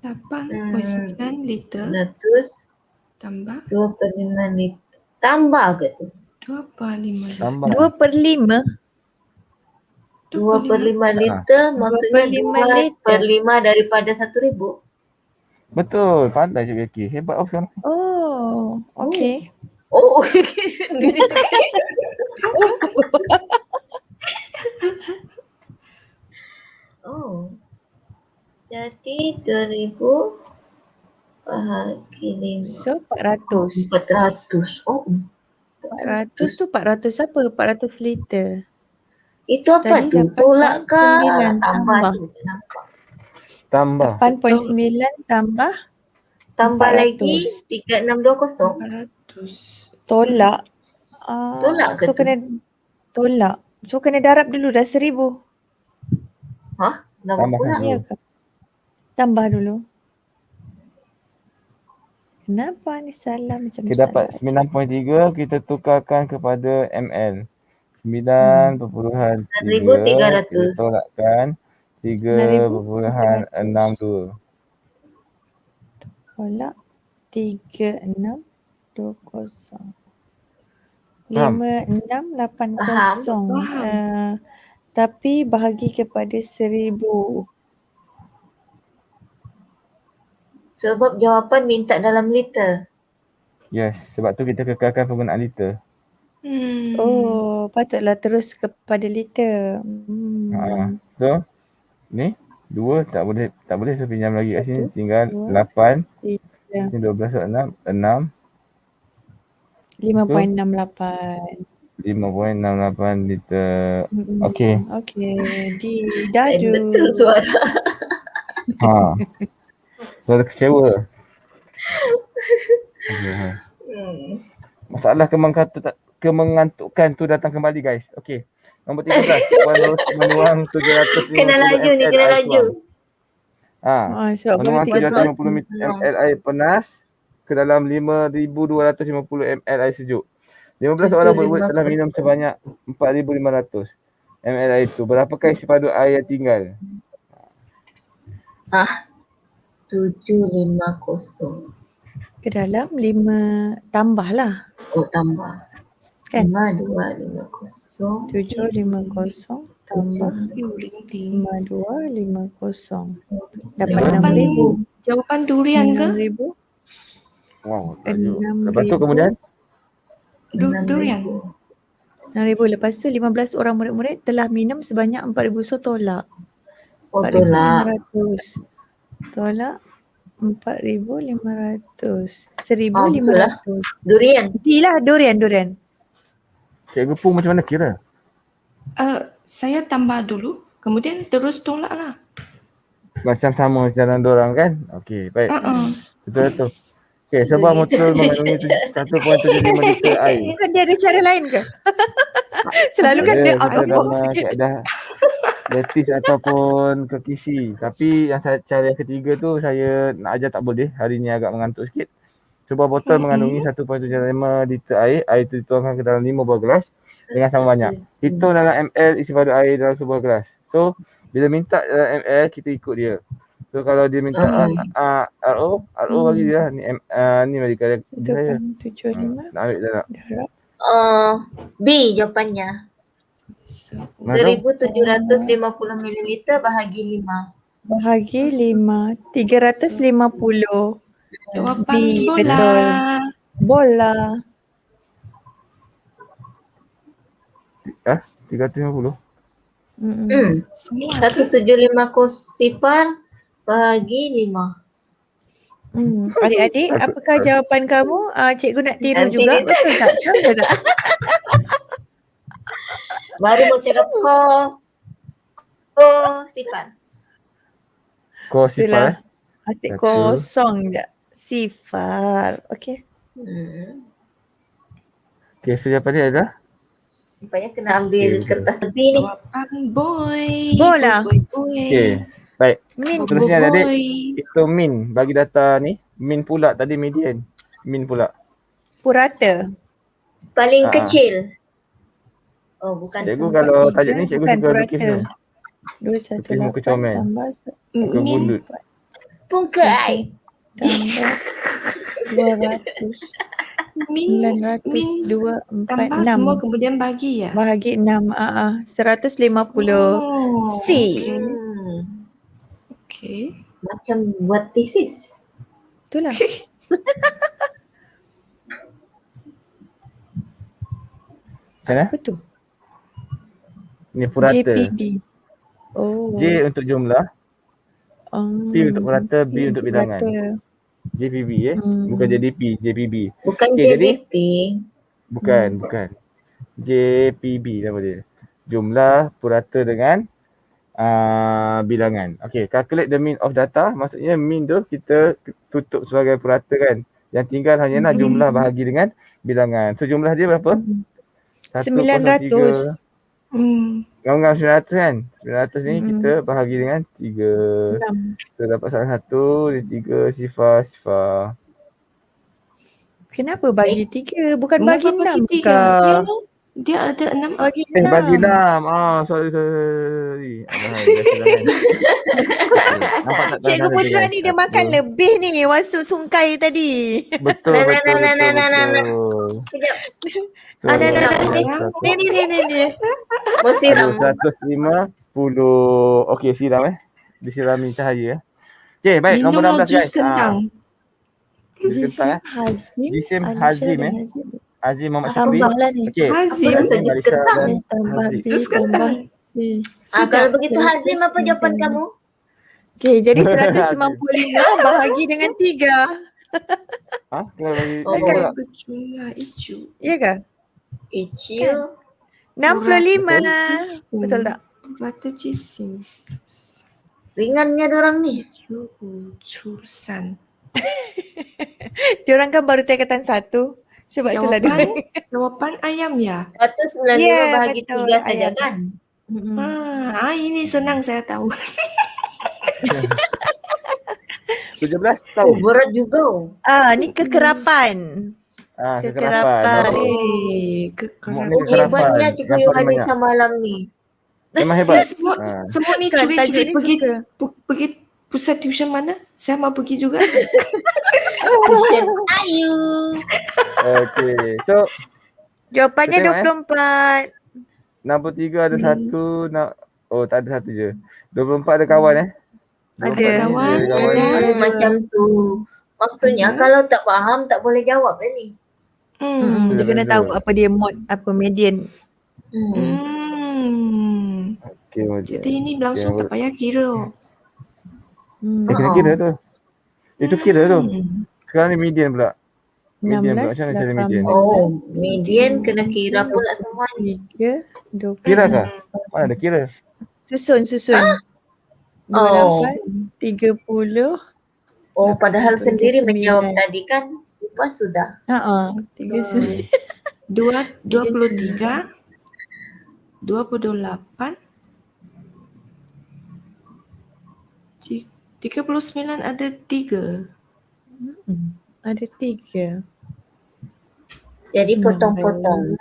8.9 liter 100 tambah 2/5 liter. Tambah ke tu? 2/5 liter. Tambah. 2/5. 2/5 liter maksudnya 2/5 2/5 daripada 1,000. Betul. Pandai Cik Becky. Hebat oh sekarang. Oh, okey. Oh. Oh. Jadi 2,000 bahagi 5. So 400. 400. Oh. 400 tu 400 apa? 400 liter. Itu apa Tadi tu? 8.9 Tolak ke tambah tambah. tu? Tak nampak. Tambah. 8.9 tambah Tambah 400. lagi 3620. 400. Tolak. Tolak ke So tu? kena tolak. So kena darab dulu dah 1,000. Hah? Nama Tambah pula? dulu. Ya ke? Tambah dulu. Kenapa ni salah macam Kita dapat salah? 9.3, kita tukarkan kepada ml. 9.3 9,300. kita tolakkan 3.62. Tolak 3620. Faham? 5680. Tapi bahagi kepada 1,000. Sebab jawapan minta dalam liter. Yes, sebab tu kita kekalkan penggunaan liter. Oh, patutlah terus kepada liter. So, ni 2 tak boleh saya pinjam lagi kat sini. 1, Tinggal 2, 8. 3. Ni 12 6. 6. 5.68. 5.68 liter. Okey. Okey. Di Dan dadu. betul suara. Suara kecewa. Okay. Masalah kemengantukkan tu datang kembali guys. Okey. Nombor 13. Puan Ros menuang 750 Kena laju ni, ml kena air laju. tuang. Sebab Menuang baru 750 ml air panas ke dalam 5,250 ml air sejuk. 15 orang murid telah minum sebanyak 4,500 ml air itu. Berapakah isi padu air yang tinggal? 750. ke dalam 5 tambahlah. Oh, tambah. Kan? 5250. 750 tambah 5250. Dapat Jawapan 6,000. Jawapan durian ke? 6,000. Wow, 6,000. lepas tu kemudian Durian. 6,000. Lepas tu 15 orang murid-murid telah minum sebanyak 4,000. So tolak. Oh, tolak. 4,500. Tolak 4,500. betul lah. 1,500. Durian. Lah durian. Cikgu Pung macam mana kira? Saya tambah dulu, kemudian terus tolak lah. Macam sama jalan dorang kan? Okey, baik. Betul tu. Okey, sebuah motor mengandungi 1.75 liter air. Bukan dia ada cara lain ke? Selalu kan dia out of box dalam sikit. keadaan letis ataupun kekisi. Tapi yang cara yang ketiga tu saya nak ajar tak boleh. Hari ni agak mengantuk sikit. Sebuah botol mengandungi 1.75 liter air. Air itu dituangkan ke dalam 5 buah gelas dengan sama banyak. Hitung dalam ml isi padu air dalam sebuah gelas. So, bila minta dalam ml, kita ikut dia. So kalau dia minta RO bagi dia ni ni bagi saya. 1.75 Nak ambil dah nak. darab B jawapannya. Mana tahu? 1750 ml bahagi 5. bahagi 5 350. Jawapan B, bola. betul. Bola. 350. Mm-mm. Salah ke? 1750 bahagi 5. Adik-adik, apakah jawapan kamu? Cikgu nak tiru Nanti juga. dia- Betul tak? Sama tak? Baru mau cakap sifar. Kau sifar Itulah. Asyik Satu. kosong je. Sifar. Okey. Okay, so jawapan dia adalah Rupanya kena ambil Okey, kertas lebih ni. Jawapan boy. Bola. Boy, boy. okay. Baik. Min. Seterusnya adik Boy. itu min bagi data ni. Min pula tadi median. Min pula. Purata. Paling Ah. kecil. Oh, bukan. Cikgu Satu, kalau empat, tajuk tiga, ni cikgu bukan suka lukis purata. tu. 218 muka comel. tambah Muka Min. bulut. Pungkai. tambah 200 Min. 902 Tambah 46 semua kemudian bagi ya? bahagi 6 150 Oh, C. Okay. Macam buat tesis. Itulah. Macam mana? Apa tu? Ni purata. JPB. Oh. J untuk jumlah, P untuk purata, B untuk bilangan. JPB bukan JDP, JPB. Bukan Okey, jadi JBP. bukan. JPB nama dia. Jumlah purata dengan bilangan. Okey, calculate the mean of data. Maksudnya mean tu kita tutup sebagai purata kan. Yang tinggal hanyalah jumlah bahagi dengan bilangan. So jumlah dia berapa? 900. Ngam-ngam 900 kan. 900 ni kita bahagi dengan 3. 6. So dapat salah satu, ni 3, sifar. Kenapa bagi 3? Bukan bagi 6 bagi ke? 3? Dia ada 6. Bagi 6. Bagi 6. Sorry. Biasa kan. Nampak tak? Cikgu Putra ni dia makan lebih ni masuk sungkai tadi. Betul. Kejap. So, Ni. Mau siram. 150. Okey, siram disirami cahaya. Okey, baik. Nombor Minumlah 16 jus guys. kentang. Jus kentang Jisim Hazim dan Azim Muhammad Syukri. tambahlah ni. Okey. Hazim. Apa rasa jus kentang? Tambah Hazim. B, Jus tambah kentang. C. Kalau begitu Hazim, apa jawapan kamu? Okey, jadi 195 bahagi dengan 3. Tinggal bagi Oh. pula. Berjumlah hijau. Ya ke? Ichiu. 65. Betul tak? Purata jisim. Ringannya dorang ni. Jurusan. Diorang kan baru tingkatan 1. Sebab itulah dia. Jawapan ayam ya? 195 Ya, bahagi betul. 3 saja Ayam. kan? Ini senang saya tahu. 17 Oh, tahun. berat juga. Ni kekerapan. Kekerapan. Kekerapan. Oh, hebatnya Cikgu Yohani semalam ni. Memang hebat. Semua ni Kan, tajuk curi-curi ni pergi pusat tuition mana? Saya mau pergi juga. Tuition Ayu. Okey. So, Jawapannya kita tengok, 24. nombor 3 ada satu. Tak ada satu je. 24 ada kawan Ada. Kawan. Macam tu. Maksudnya kalau tak faham tak boleh jawab ni. Dia kena tahu apa dia mod, apa median. Okey, Jadi ini langsung tak payah kira. kena kira tu. Itu kira tu. Sekarang ni median pula. Median pula. 16, Macam mana cara median? Oh, median kena kira pula semua ni. 3, 20. Kira ke? Mana ada kira? Susun. 28, 30. Oh, padahal sendiri 29. menjawab tadi kan. Lupa sudah. 39. 23, 28, 39 ada 3. Ada 3. Jadi potong-potong.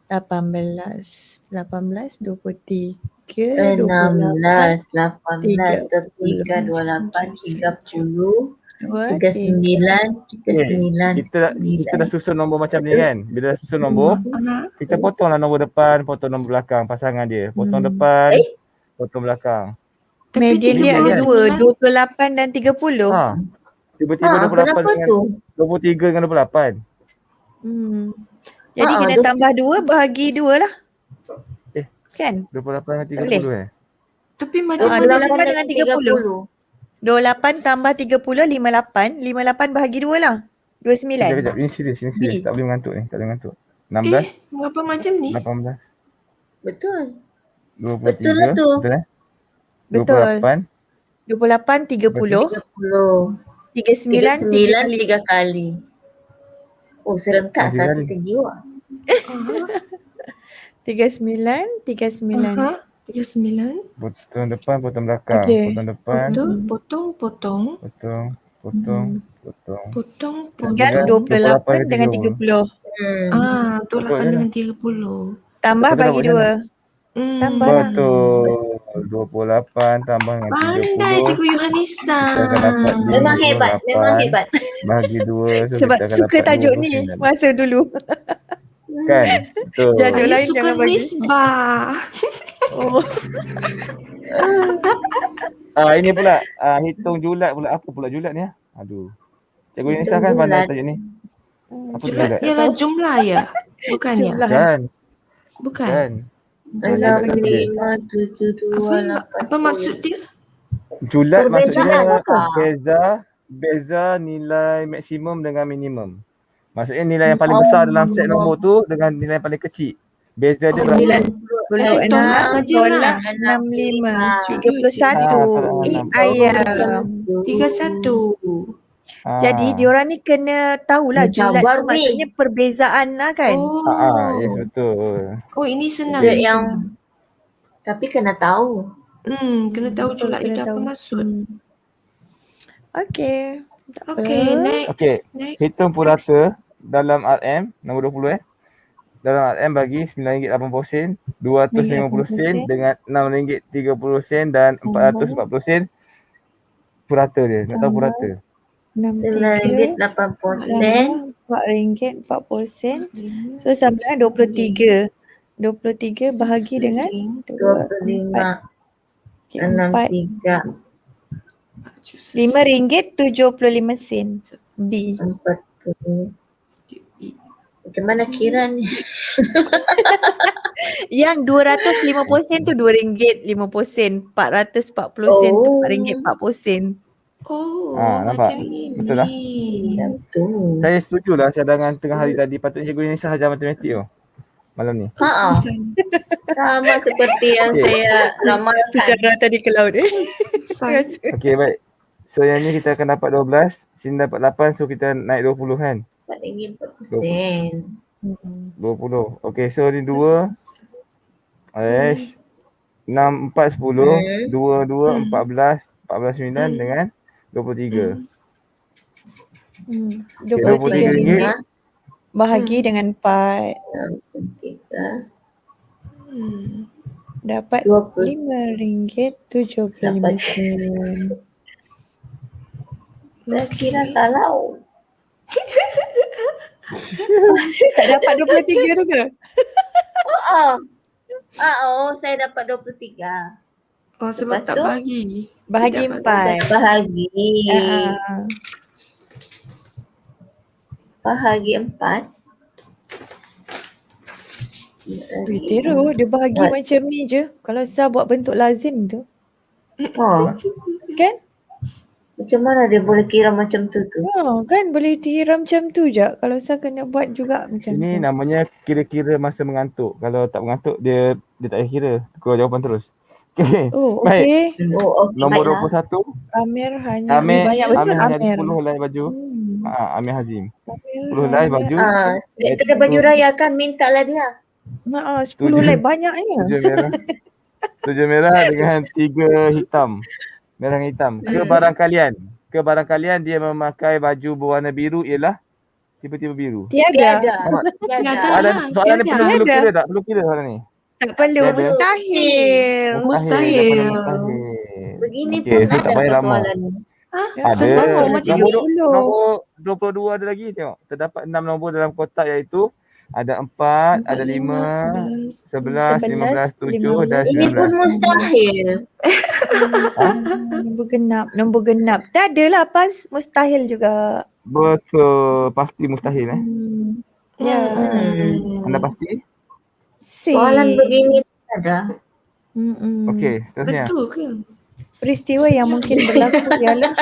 18, 23, 3, 28, 16, 18, 3, 28, 30, 39, 39, Kita dah susun nombor macam ni kan. Bila dah susun nombor, kita potonglah nombor depan, potong nombor belakang pasangan dia. Potong depan, potong belakang. Median dia ada 39. 2, 28 dan 30. Ha. Tiba-tiba 28 kenapa dengan tu? 23 dengan 28. Jadi kena tambah 2 bahagi 2 lah. Kan? 28 dengan 30 Boleh. Tapi macam mana 28 dengan 30. 28 tambah 30, 58. 58 bahagi 2 lah. 29. Kejap. Ini serius. B. Tak boleh mengantuk ni. Tak boleh mengantuk. 16, mengapa macam ni? 18, Betul. 23. Betul lah tu. Betul. 28. 28, 30. 30. 39, 39, 3 kali. 3 kali. Oh, serentak Tiga satu kali. jiwa. 39, 39. 39. Potong depan, potong belakang. Okey. Potong depan, Potong. potong. Tinggal Dengan 28 dengan 30. 30. 28 dengan 30. Tambah Betul tak bagi buat macam 2. Tambahlah. Betul. 28 tambah dengan 30. Pandai Cikgu Yohanisa. Kita akan dapat Memang hebat. 58 Memang hebat. Bagi 2. So Sebab kita akan suka dapat tajuk ni 29. masa dulu. Kan? Betul. Jangan Saya lain suka jangan bagi. nisbah. Oh. Ini pula. Hitung julat pula. Apa pula julat ni? Aduh. Cikgu Yunisa kan pandai tajuk ni. Apa tu Julat julat? ialah jumlah ya? Bukan ya? Jumlah. Bukan. Kan? 6, 5, 7, 2, 8. Apa maksud dia? Julat Perbezaan maksudnya apa? beza nilai maksimum dengan minimum. Maksudnya nilai yang paling besar dalam set nombor tu dengan nilai yang paling kecil. Beza dia berapa? 96, tolak sajalah. tolak 65, 31. 31. Ayam. 31. Jadi diorang ni kena tahulah julat Mencabar tu ni. maksudnya perbezaan lah kan. Yes, betul. Oh, ini senang. Dia Ini yang senang. tapi kena tahu. Kena tahu julat itu apa maksud. Okey. Okay, next. Okey. Next. Hitung purata dalam RM nombor 20 Dalam RM bagi RM9.80, RM250 dengan RM6.30 dan RM440 purata dia. Nak tahu purata? RM9.80. RM4.40. So sama dengan 23. 23 bahagi dengan 25. 63. RM5.75. B. 40. Macam mana kira ni? Yang 250 tu RM2.50. 440 tu RM4.40. Oh, nampak? macam ini. Betul lah. Macam tu. Saya setujulah cadangan tengah hari tadi. Patutnya Cikgu Yunisa ajar matematik tu. Malam ni. Sama seperti yang saya ramalkan. Sejarah tadi ke laut. Okey, baik. So yang ni kita akan dapat 12. Sini dapat 8. So kita naik 20 kan? RM4.40. 20. Okey, so ni 2. 6, 4, 10. 2, 2, 14. 14, 9 dengan 23. RM23 bahagi dengan 4. 63. Dapat 20. RM5.75. Saya kira salah. Tak dapat 23 tu ke? Saya dapat 23. Oh, sebab Lepas tak tu? bahagi. Bahagi Tidak 4. Bahagi. Ah. Bahagi 4. Tiru, dia bahagi macam ni je. Kalau Sah buat bentuk lazim tu. Kan? Macam mana dia boleh kira macam tu? Kan boleh kira macam tu je. Kalau Sah kena buat juga macam tu. Ini namanya kira-kira masa mengantuk. Kalau tak mengantuk dia tak payah kira. Keluar jawapan terus. Okey. Oh, Baik. okey. Nombor baiklah. 21. Amir hanya banyak betul hanya Amir. 10 helai baju. Amir Hazim. 10 helai Amir. baju. Dia ada baju raya kan, mintalah dia. 10 helai banyaknya. 7 merah dengan 3 hitam. Merah dengan hitam. Kebarangkalian dia memakai baju berwarna biru ialah tiba-tiba biru. Tiada. Tiada. Soalan ni perlu kira tak? Perlu kira soalan ni. Tak perlu, Dia ada. mustahil. Mustahil. Dah pada mustahil. Begini Okey, pun so tak ada payah ke lama. soalan ni? Ada. Senang macam Nombor, ni. nombor 22 ada lagi tengok. Terdapat 6 nombor dalam kotak iaitu ada 4, ada 5, 11, 15, 7 dan Ini pun 19. mustahil. Nombor genap. Tak adalah pas mustahil juga. Betul. Pasti mustahil Ya. Anda pasti? Soalan begini pun ada. Okey, seterusnya. Betul ke? Peristiwa yang mungkin berlaku ialah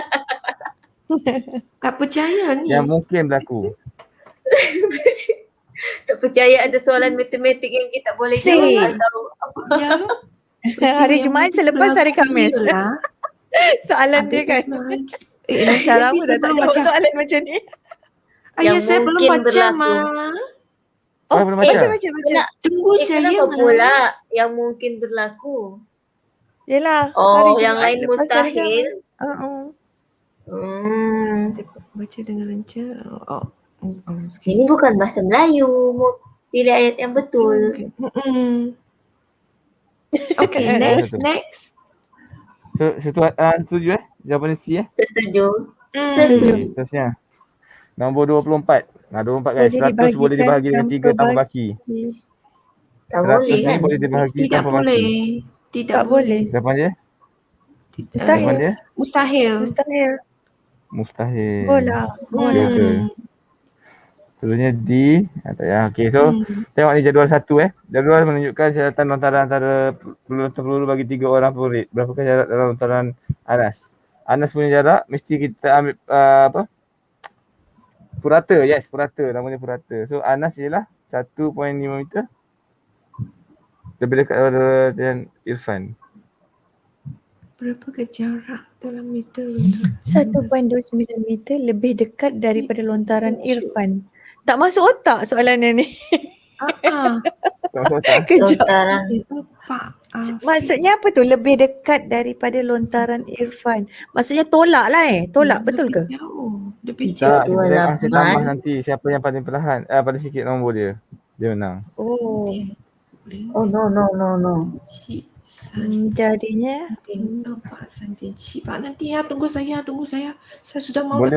Tak percaya ni. Yang mungkin berlaku. Tak percaya ada soalan matematik yang kita boleh Si. jawab atau apa. Ya lo. hari Jumaat selepas hari Khamis. Lah. Soalan dia kan. Nanti Cara saya saya tak belum jawab baca. soalan macam ni. Ayah Yang saya belum mungkin baca berlaku. Oh, belum baca? baca. Tunggu saya Kenapa Ma. pula yang mungkin berlaku? Yelah. Oh, hari yang Jumaat lain lepas hari mustahil. Khamis. Baca dengan lancar. Ini bukan bahasa Melayu. Pilih ayat yang betul. Okay, next. Setuju jawapan C Setuju. Okey, seterusnya. Nombor 24. 24 guys. 100 boleh dibahagi dengan 3 tanpa baki. Tak 100 boleh kan? ni boleh dibahagi Tidak tanpa boleh. baki. Tidak Tak boleh. Jawapan dia? Mustahil. Jawapan dia? Mustahil. Mustahil. Bola. Betul. Seterusnya D. Tak payah. Okey, so tengok ni jadual 1 Jadual menunjukkan syaratan lontaran antara peluru bagi 3 orang pelurit. Berapakah jarak dalam lontaran Anas? Anas punya jarak mesti kita ambil purata. Yes, purata. Namanya purata. So Anas ialah 1.5 meter. Lebih dekat dengan Irfan. Berapakah jarak dalam meter? 1.29 meter lebih dekat daripada lontaran Irfan. Tak masuk otak soalan ni. Kejap. Lontaran. Maksudnya apa tu? Lebih dekat daripada lontaran Irfan. Maksudnya tolak lah Tolak betul ke? Jauh. Lebih Tak, jauh. kita tambah nanti siapa yang paling perlahan. Paling sikit nombor dia. Dia menang. Oh. Oh no. Jadinya nanti ya tunggu saya. Saya sudah mau Boleh.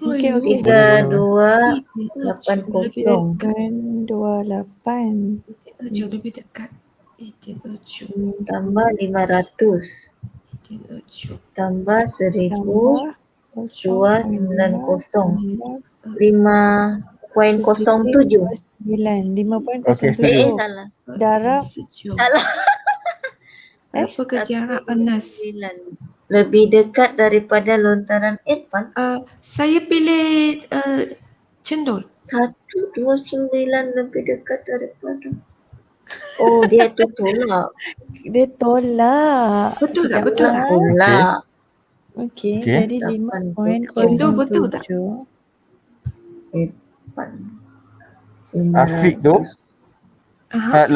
Okey. 32 80. 28. Jauh lebih dekat. Tambah 500. Tambah 1000. 290. 5.07. 5.07. Salah. Darab. Salah. Berapa jarak Anas? 9. Lebih dekat daripada lontaran Irfan. Saya pilih cendol. 129 lebih dekat daripada. Oh, dia tu tolak. Dia tolak. Betul tak? Tolak. Okey, Okey. jadi 5.07. Betul tak? Irfan. Afiq tu.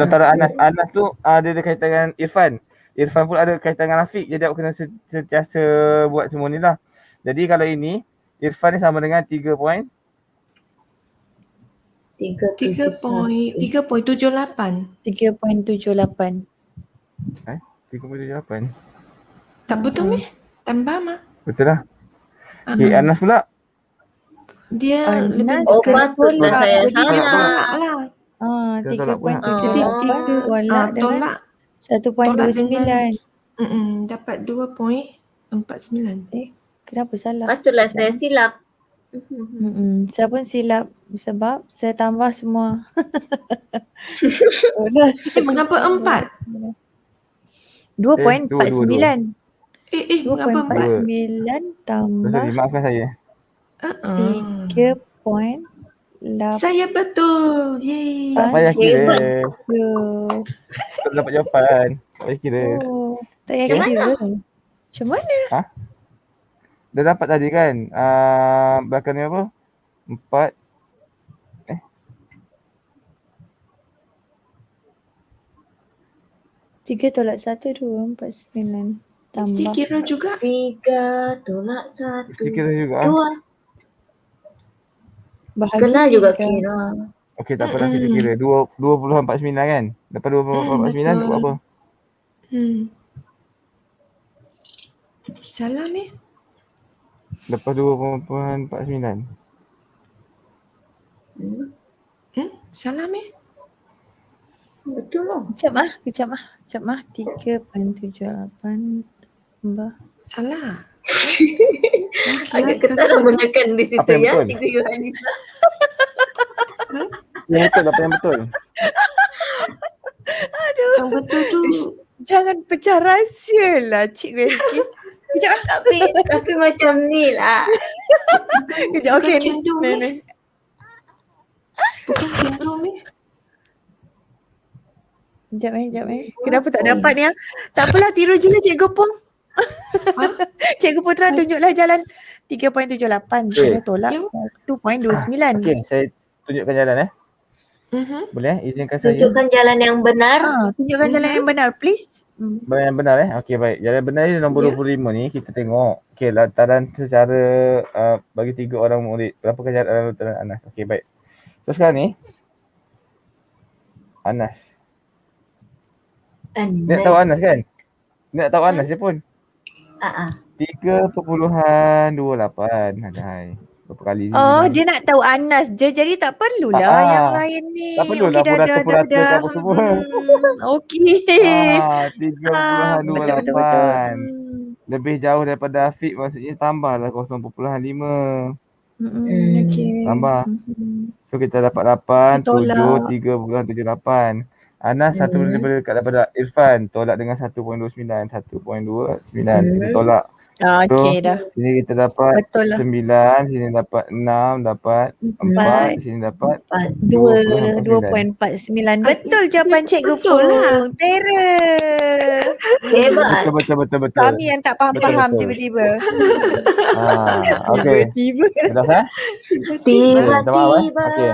Lontaran Anas tu dia ada kaitan dengan Irfan. Irfan pun ada kaitan dengan Afiq. Jadi awak kena sentiasa buat semua ni lah. Jadi kalau ini Irfan ni sama dengan 3.78. 3.78. Tak betul meh? Tambah mah. Betul lah. Okay, Anas pula. Dia Anas Oh, patutlah saya salah. 3.78 tolak dengan 1.29. Dapat 2.49. Kenapa salah? Patutlah saya silap. Saya pun silap sebab saya tambah semua. Mengapa 4? 2.49. Mengapa 2.49 tambah Sorry, maafkan saya. 3.8. Saya betul. Yeay. Tak payah kira. Tak dapat jawapan. Tak payah kira. Tak payah kira. Macam mana? Dah dapat tadi kan? Belakang ni apa? 4. 3 tolak 1, 2, 4, 9. Mesti Tambah. kira juga. 3 tolak 1. Mesti kira juga. 2. Bahagi Kena juga 3. kira. Okey, tak apalah kita kira 20.49 kan? Lepas 20.49 nak buat apa? Salah Lepas 20.49. Salah Betul lah. Kejap ah. 3.78 tambah. Salah. Agak ketar menekan di situ Apa yang ya, betul? Cikgu Yohanisa. Yang betul apa yang betul? Yang betul tu Jangan pecah rahsia lah Cik Melky. Kejap ah. Tapi macam ni lah. Kejap, okey ni. cendol Ni. bukan cendol Sekejap Kenapa tak dapat ni ah? Tak apalah, tiru je lah Cikgu Pung. Cikgu Putra tunjuklah jalan 3.78. Kena tolak Ya. 1.29. Okey, saya tunjukkan jalan Boleh izinkan saya. Tunjukkan jalan yang benar. Tunjukkan jalan yang benar please. Jalan yang benar Okey baik. Jalan benar ni nombor 25 ni kita tengok. Okey, lantaran secara bagi 3 orang murid. Berapakah jalan lantaran Anas? Okey baik. So sekarang ni Anas. Dia nak tahu Anas kan? Dia nak tahu Anas je pun. 3.28. Hai. Berapa kali ni? Dia nak tahu Anas je, jadi tak perlulah yang lain ni. Tak perlulah pura-pura apa semua. Okey. 3.28. Betul. Lebih jauh daripada Afiq, maksudnya tambahlah 0.5. Okey. Tambah. So kita dapat 8, So, 7, 3.78. Anas satu lebih dekat daripada Irfan. Tolak dengan 1.29. 1.29. Kita tolak. Okey dah. Sini kita dapat Betul lah. 9, sini dapat 6, dapat 4, sini dapat 2.49. Betul jawapan Cikgu Pung. Tera. Hebat. Betul. Kami yang tak faham Betul. tiba-tiba. Okey. Tiba-tiba. Dah Tiba-tiba. Okey.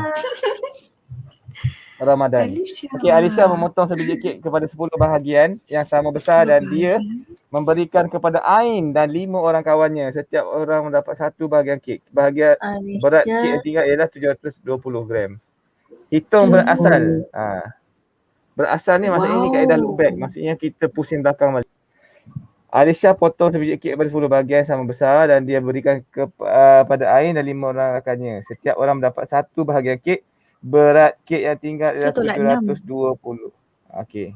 Ramadan. Okey, Alisha memotong sebiji kek kepada 10 bahagian yang sama besar dan dia memberikan kepada Ain dan 5 orang kawannya. Setiap orang mendapat 1 bahagian kek. Bahagian berat kek yang tinggal ialah 720 gram. Hitung berasal. Berasal ni maksudnya ni kaedah look back. Maksudnya kita pusing belakang balik. Alisha potong sebiji kek kepada 10 bahagian sama besar dan dia berikan kepada Ain dan 5 orang rakannya. Setiap orang mendapat 1 bahagian kek. Berat kek yang tinggal ialah 720. Okey.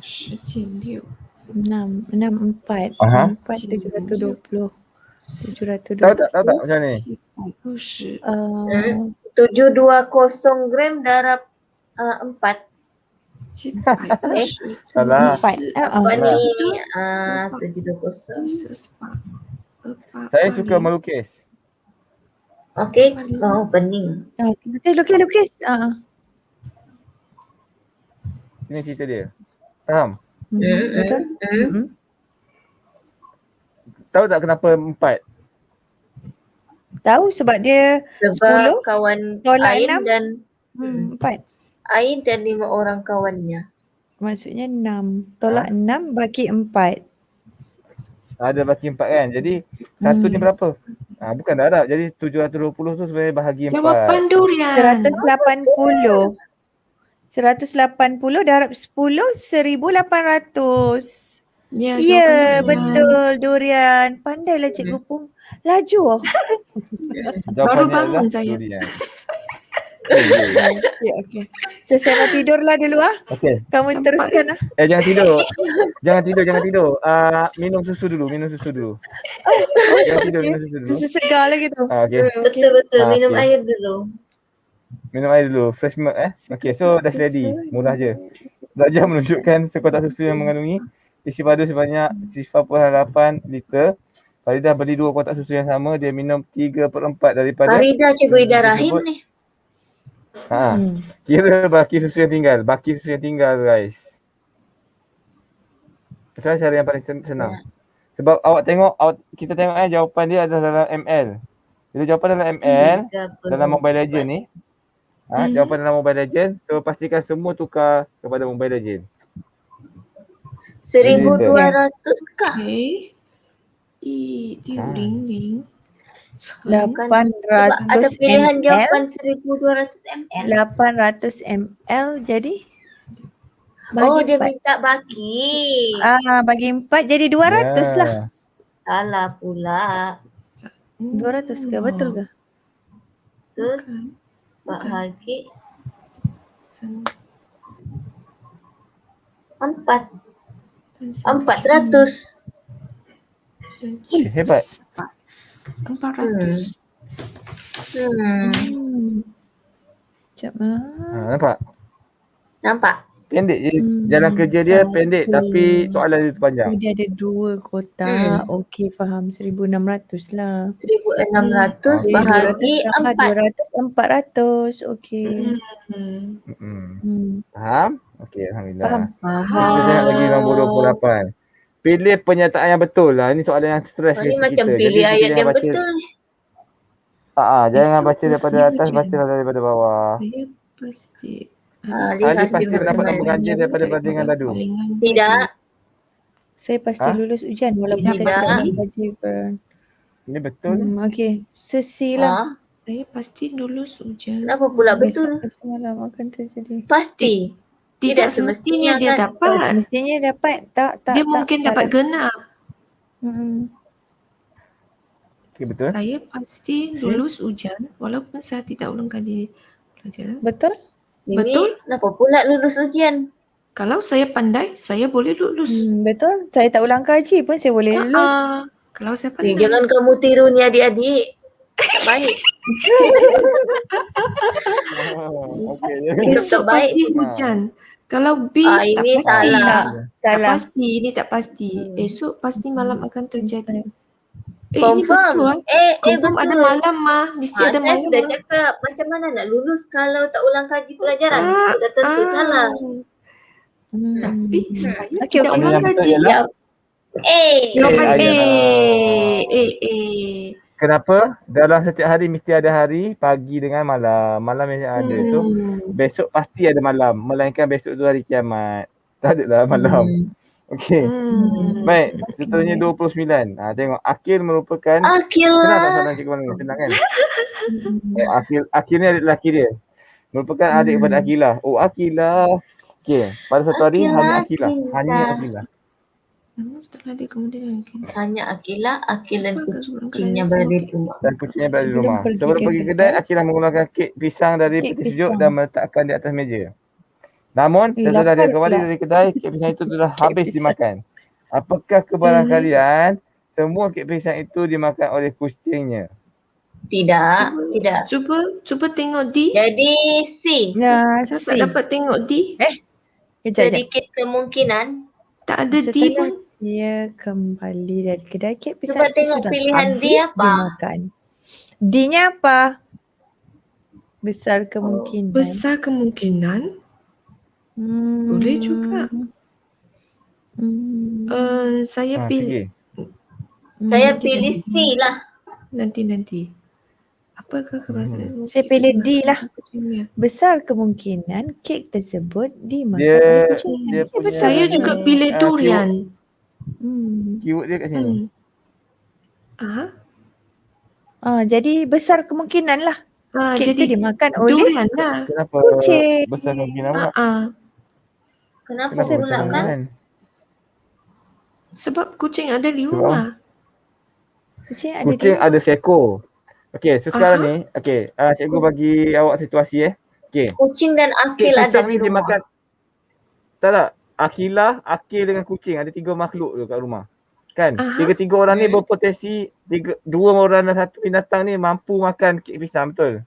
16 4 720. 720. Tahu tak macam ni? 720 gram darab 4. Salah. 4 ni 720. Saya suka melukis. Okey, pening. Lukis. Ini cerita dia. Faham? Betul? Tahu tak kenapa 4? Tahu sebab dia Sebab 10 kawan tolak Ain 6. dan 4. Ain dan 5 orang kawannya. Maksudnya 6. Tolak 6 bagi 4. Ada baki 4 kan. Jadi satu ni berapa? Bukan darab. Jadi 720 tu sebenarnya bahagi 4. Jawapan durian. 180. 180 darab 10 1,800. Ya, betul durian. Pandailah Cikgu Pung. Laju. Baru Jawapannya bangun adalah saya. durian. Okey. So, saya mau tidurlah dulu Okey. Kamu teruskan Jangan tidur. Jangan tidur. Minum susu dulu. Jangan tidur, minum susu dulu. Susu segar lagi tu. Okey. Betul. Minum okey. air dulu. Minum air dulu. Fresh milk Okey, so dah ready. Mudah je. Belajar menunjukkan sekotak susu yang mengandungi isi padu sebanyak 4.8 liter. Faridah beli 2 kotak susu yang sama. Dia minum 3/4 daripada Faridah Cikgu Ida Rahim ni. Kira baki susu yang tinggal. Guys. Macam mana cara yang paling senang? Sebab kita tengok jawapan dia adalah dalam ML. Bila jawapan dalam ML, dalam Mobile Legend ni, jawapan dalam Mobile Legend, so pastikan semua tukar kepada Mobile Legend. 1,200 kah? Dia 000. Bukan. Sebab ada 800 pilihan ml. jawapan 1200 ml. 800 ml jadi Oh, bagi dia 4. minta bagi. Bagi 4 jadi 200 lah. Salah pula. 200 ke? Betul ke? Terus Bukan. bahagi Sen- 4. sen- 400. sen- Hebat. 400. Sekejap Nampak? Nampak? Pendek je. Jalan kerja dia pendek tapi soalan dia tu panjang. Dia ada 2 kotak. Okey, faham. 1,600 lah. 1600 Okey, bahagi 200 4. 200, 400. Okey. Faham? Okey, Alhamdulillah. Faham. Kita tengok lagi nombor 28. Pilih pernyataan yang betul lah. Ini soalan yang stres Ini kita. macam Jadi pilih kita ayat jangan yang baca. betul ni. Jangan Esok baca daripada pasti atas, hujan. bacalah daripada bawah. Saya pasti Lihat Ali pasti hasil mendapat berkenaan. nombor ganjil daripada bandingan dadu. Tidak. Saya pasti lulus ujian walaupun saya Tidak. tak gaji per. Ini betul. Okey. So C lah. Saya pasti lulus ujian. Kenapa pula betul? Besok semalam akan terjadi. Pasti. Tidak semestinya dia kan? dapat. Mestinya dapat. Tak. Dia mungkin dapat genap. Okey, betul. Saya pasti lulus ujian walaupun saya tidak ulang kali pelajaran. Betul? Ini Betul. kenapa pula lulus ujian? Kalau saya pandai, saya boleh lulus. Betul. Saya tak ulang kaji pun saya boleh lulus. Kalau saya pandai. Jangan kamu tiru ni adik-adik. Tak baik. Okey. Esok baik. pasti hujan. Kalau B tak ini pasti. salah. Tak pasti. Ini tak pasti. Esok pasti malam akan terjadi. Ini Confirm. betul. Confirm betul. ada malam mah. Mesti ada Saya malam. sudah cakap macam mana nak lulus kalau tak ulang kaji pelajaran. Sudah tentu salah. Tapi saya Okey, tidak okey. ulang kaji. Ya. Jawapan A. Ayah. A. Kenapa? Dalam setiap hari mesti ada hari, pagi dengan malam. Malam yang ada. So, besok pasti ada malam. Melainkan besok tu hari kiamat. Tak ada lah malam. Okey. Baik. Seterusnya 29. Tengok. Akil merupakan... Senang tak soalan Cikgu Manu? Senang kan? Akil ni adik lelaki dia. Merupakan adik kepada Akilah. Oh, Akilah. Okey. Pada satu hari, hanya Akilah. Hanya Akilah. Namun setelah dia kemudian Hanya Akilah, Akil dan kucingnya berada di rumah. Dan kucingnya berada di rumah. Sebelum Sebelum pergi ke kedai, Akilah mengeluarkan kek pisang dari Kek peti sejuk pisang. dan meletakkan di atas meja. Namun, setelah dia lapar kembali pula. dari kedai, kek pisang itu telah habis pisang. dimakan. Apakah kebaran kalian? Semua kek pisang itu dimakan oleh kucingnya. Tidak. Cuba tengok D. Jadi C. Nah, Saya C. tak dapat tengok D. Kejap. Sedikit kemungkinan. Tak ada D Setelah pun. dia kembali dari kedai, kek pisang Cuba itu tengok sudah pilihan D habis apa? dimakan. D-nya apa? Besar kemungkinan. Besar kemungkinan. Boleh juga. Saya pilih. Saya pilih C lah. Nanti. Apakah keberadaan? Saya pilih D lah. Kucingnya. Besar kemungkinan kek tersebut dimakan Dia- oleh kucingnya. dia punya- Saya juga pilih durian. Keyword dia kat sini. Jadi besar kemungkinan lah kek Jadi itu dimakan oleh durian lah. Kenapa kucing. besar kemungkinan pula? Kenapa Kenapa pula besar kan? kemungkinan? Sebab kucing ada di Sebab? rumah. Kucing ada Kucing di rumah. ada seekor. Okey, so sekarang ni, cikgu bagi awak situasi Okey. Kucing dan Kek Akil ada pisang di ni dia rumah. makan. Tak. Akilah, Akil dengan kucing. Ada 3 makhluk tu kat rumah. Kan? Tiga-tiga orang ni berpotensi, dua orang dan satu binatang ni mampu makan kek pisang, betul?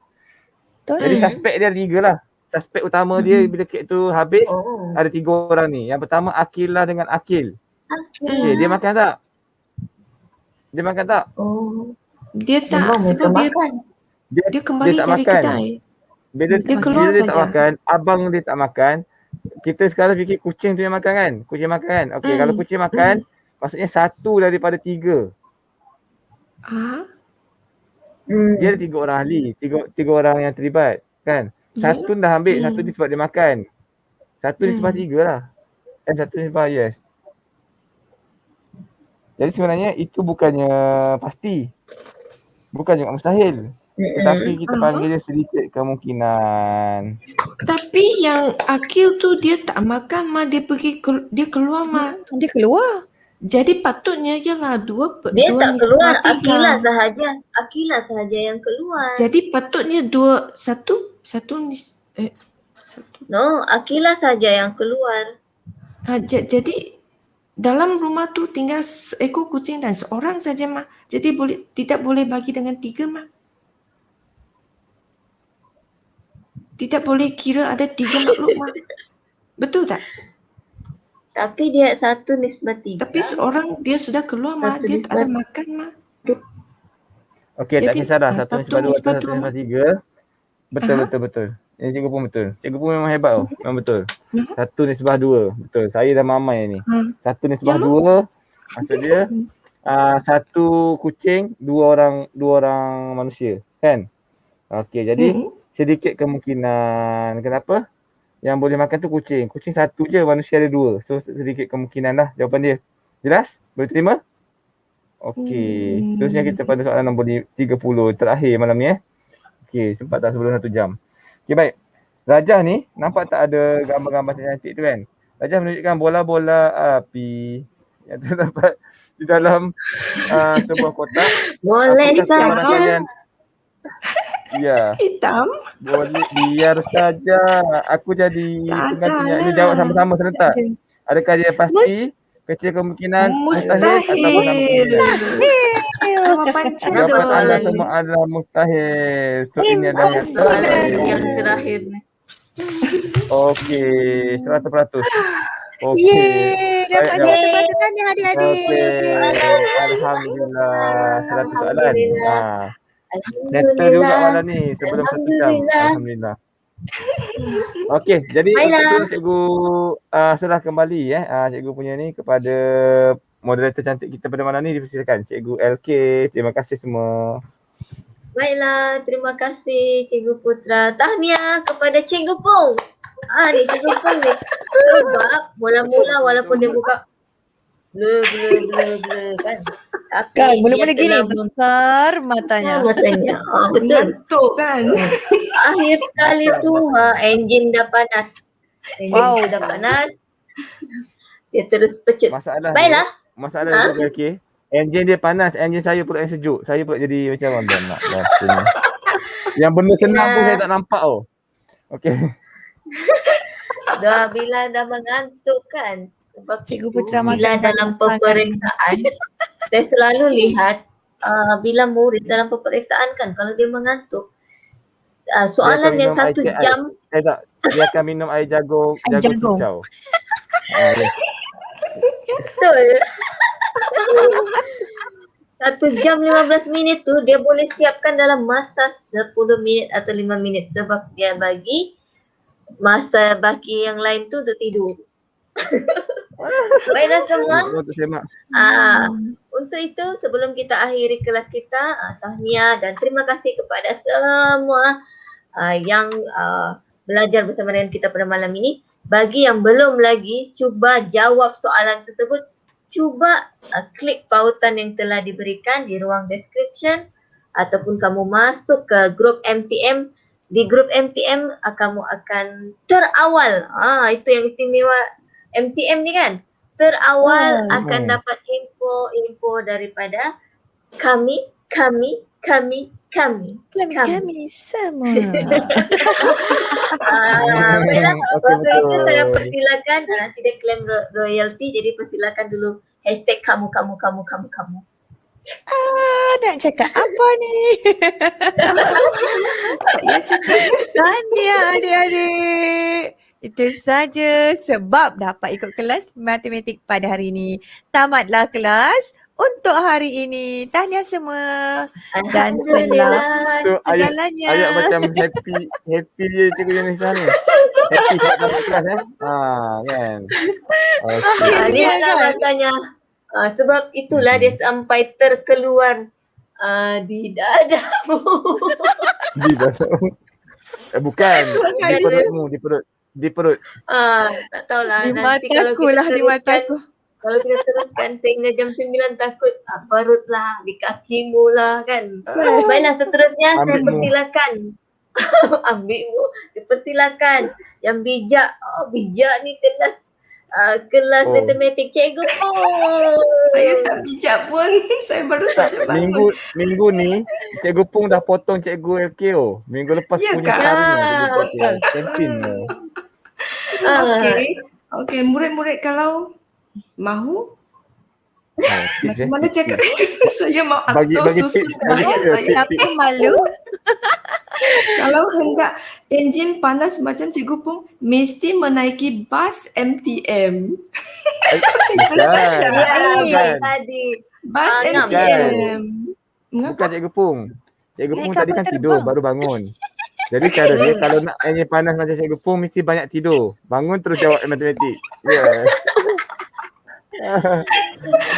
Betul. Jadi suspek dia ada 3 lah. Suspek utama dia bila kek tu habis, Oh. ada 3 orang ni. Yang pertama Akilah dengan Akil. Akil. Okey, dia makan tak? Dia makan tak? Oh. Dia tak Memang mereka sebab makan. dia kembali tak dari makan. kedai. Bila Dia keluar dia tak saja. makan, abang dia tak makan. Kita sekarang fikir kucing tu yang makan kan? Kucing makan kan? Okey, kalau kucing makan, maksudnya 1 daripada 3. Dia ada 3 orang ahli, 3 orang yang terlibat kan? Satu dah ambil, satu disebab dia makan. Satu disebab 3 lah. Satu disebab yes. Jadi sebenarnya itu bukannya pasti. Bukan juga mustahil. Tetapi kita Aha. panggil dia sedikit kemungkinan. Tapi yang Akil tu dia tak makan mah, dia dia keluar mah. Dia keluar. Jadi patutnya ialah dua Dia dua tak keluar, nisbah Akilah tiga. sahaja. Akilah sahaja yang keluar. Jadi patutnya satu No, Akilah saja yang keluar. jadi dalam rumah tu tinggal seekor kucing dan seorang saja mah. Jadi tidak boleh bagi dengan 3 mah. Tidak boleh kira ada 3 makhluk mah. Betul tak? Tapi dia 1:3. Tapi seorang dia sudah keluar mah, Satu dia tak ada nisbah- makan mah. Okey, tak Jadi, kisah dah. 1 satu nisbah 2 nisbah atau 1 dua, nisbah Mak. 3. Betul, Aha. betul. Ini cikgu pun betul. Cikgu pun memang hebat tau. Memang betul. Mhm. 1 nisbah 2. Betul. Saya dan Mamai ni. Ha. 1 nisbah Ya, 2. Maksud dia satu kucing, dua orang manusia. Kan? Okey, jadi sedikit kemungkinan. Kenapa? Yang boleh makan tu kucing. Kucing satu je, manusia ada 2. So sedikit kemungkinan lah jawapan dia. Jelas? Boleh terima? Okey. Terusnya kita pada soalan nombor 30 terakhir malam ni. Okey, sempat tak sebelum 1 jam. Okey, baik. Rajah ni nampak tak ada gambar-gambar cantik tu kan? Rajah menunjukkan bola-bola api yang terdapat di dalam sebuah kotak. Boleh Apakah saja. gambaran kalian? Ya, Hitam? boleh, biar saja. Aku jadi Tak penggantinya. ada Ini lah. jawab sama-sama serentak. Adakah dia pasti? Kecil kemungkinan? Mustahil? Ataupun sama kemungkinan? Jawapan Jawapan anda cendol. semua adalah mustahil. So ini adalah yang Soalan terakhir. yang terakhir ni. Okey, 100%. Okey. Yeay, dapat Baik, 100% tanya adik-adik. okey. Alhamdulillah 100 soalan. Settle juga Alhamdulillah. malam ni sebelum 1 jam. Alhamdulillah. Alhamdulillah. Okey, jadi Baiklah. untuk tu cikgu serah kembali cikgu punya ni kepada moderator cantik kita pada malam ni. Dipersilakan Cikgu LK. Terima kasih semua. Baiklah, terima kasih Cikgu Putra. Tahniah kepada Cikgu Pong. Ni Cikgu Pong ni. Sebab mula-mula walaupun dia buka blur kan. Tapi Kan, dia mula-mula gini telah besar matanya. matanya. Betul. Ngantuk kan? Akhir sekali tu enjin dah panas. Enjin dah panas. Dia terus pecut. Masalah Baiklah. dia Cikgu LK. Enjin dia panas, enjin saya pula yang sejuk. Saya pula jadi macam mana nak dah. Yang benda senang pun saya tak nampak oh. Okey. Bila dah mengantuk kan. Sebab Cikgu itu, Putra bila makan dalam banyak peperiksaan, saya selalu lihat bila murid dalam peperiksaan kan, kalau dia mengantuk, soalan Dia akan yang minum 1 air jam, dia akan minum air jagung jagung. cicau. Yes. betul. 1 jam 15 minit tu dia boleh siapkan dalam masa 10 minit atau 5 minit sebab dia bagi masa baki yang lain tu untuk tidur. Baiklah semua. Untuk semak. Untuk itu sebelum kita akhiri kelas kita, tahniah dan terima kasih kepada semua yang belajar bersama dengan kita pada malam ini. Bagi yang belum lagi, cuba jawab soalan tersebut. Cuba klik pautan yang telah diberikan di ruang description ataupun kamu masuk ke grup MTM. Di grup MTM kamu akan terawal. Itu yang istimewa MTM ni kan. Terawal akan dapat info daripada kami Kami semua. Baiklah, Okey, waktu itu betul. saya persilakan tidak claim royalty, jadi persilakan dulu hashtag kamu. Nak cakap apa ni? Tahniah adik-adik. Itu saja sebab dapat ikut kelas matematik pada hari ini. Tamatlah kelas untuk hari ini. Tahniah semua. Dan selamat So segalanya. ayat macam happy je Cikgu Yanisa ni. Happy tak dapat kelas kan. Okey. Dia lah rasanya. Sebab itulah dia sampai terkeluar di dadamu. Di dalam. Bukan. Di perutmu, di perut. Tak tahulah Di nanti kalau mataku kita lah, di teruskan mataku. Kalau kita teruskan sehingga jam 9 takut barutlah di kakimu lah kan. Baiklah, seterusnya saya Ambilmu. persilakan. Ambilmu. Dipersilakan. Yang bijak. Oh, bijak ni kelas Oh. matematik cikgu pun. Saya tak bijak pun. Saya baru saja bangun. Minggu ni Cikgu Pung dah potong Cikgu LKO. Minggu lepas Ya punya kah? sehari campaign tu. Okey, murid-murid kalau mahu macam mana tips, cakap saya mau Bagi atur tips, susun bagi ayat tips. saya. Siapa malu? Kalau hendak enjin panas macam Cikgu Pung, mesti menaiki bas MTM. Itu saja. Bukan. Tadi. Bas Ngam. MTM. Bukan Mengapa? Cikgu Pung. Cikgu Naik Pung tadi kapal kan terbang. tidur baru bangun. Jadi cara dia kalau nak angin panas macam Cikgu Pung mesti banyak tidur. Bangun terus jawab matematik. Yes.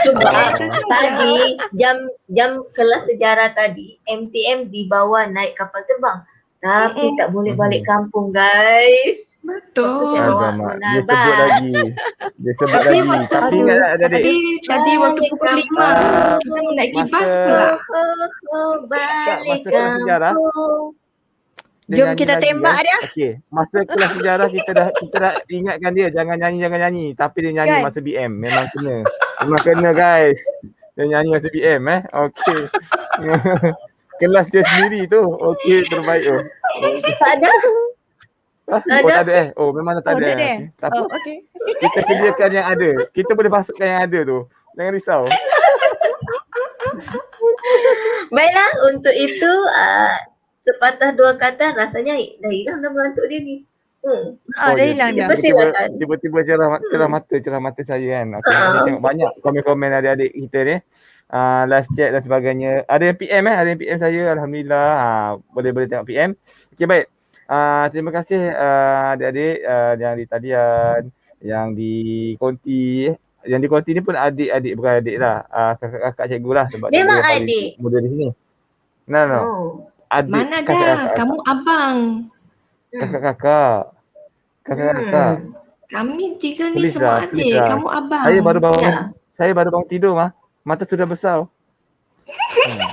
Sebab Itu saja. tadi jam kelas sejarah tadi MTM dibawa naik kapal terbang. Tapi tak boleh balik kampung, guys. Betul. Saya bawa Alamak, dia menabah. sebut lagi. Dia sebut Tapi lagi. waktu- Tapi ingat tak adik? Tadi waktu pukul 5 kita menaiki bas pula. Balik masa kelas sejarah. kampung. Dia Jom nyanyi kita lagi, tembak guys. dia. Okey, masa kelas sejarah kita dah ingatkan dia jangan nyanyi. Tapi dia nyanyi Kan? masa BM. Memang kena guys. Dia nyanyi masa BM Okey. Kelas dia sendiri tu. Okey, terbaik tu. Tak ada. Oh, tak ada Oh, memang tak ada. Tak ada. Okey. Tak apa. Oh, okey. Kita sediakan yang ada. Kita boleh masukkan yang ada tu. Jangan risau. Baiklah, untuk itu sepatah dua kata rasanya dah hilang dah mengantuk dia ni. Dah hilang dah. Silakan. Tiba-tiba cerah mata saya kan. Okey, saya tengok banyak komen-komen adik-adik kita ni. Live chat dan sebagainya. Ada yang PM ada yang PM saya. Alhamdulillah. Boleh tengok PM. Okey, baik. Terima kasih adik-adik yang di talian, yang di konti. Yang di konti ni pun adik-adik, bukan adik lah. Kakak-kakak cikgu lah. Sebab Memang dia paling adik. muda di sini. No. Oh. Adik, Mana kakak-kakak. dah? Kamu abang. Kakak-kakak. Kami tiga ni Please semua lah, please adik. lah. Kamu abang. Saya baru bangun tidur mata tu dah besar.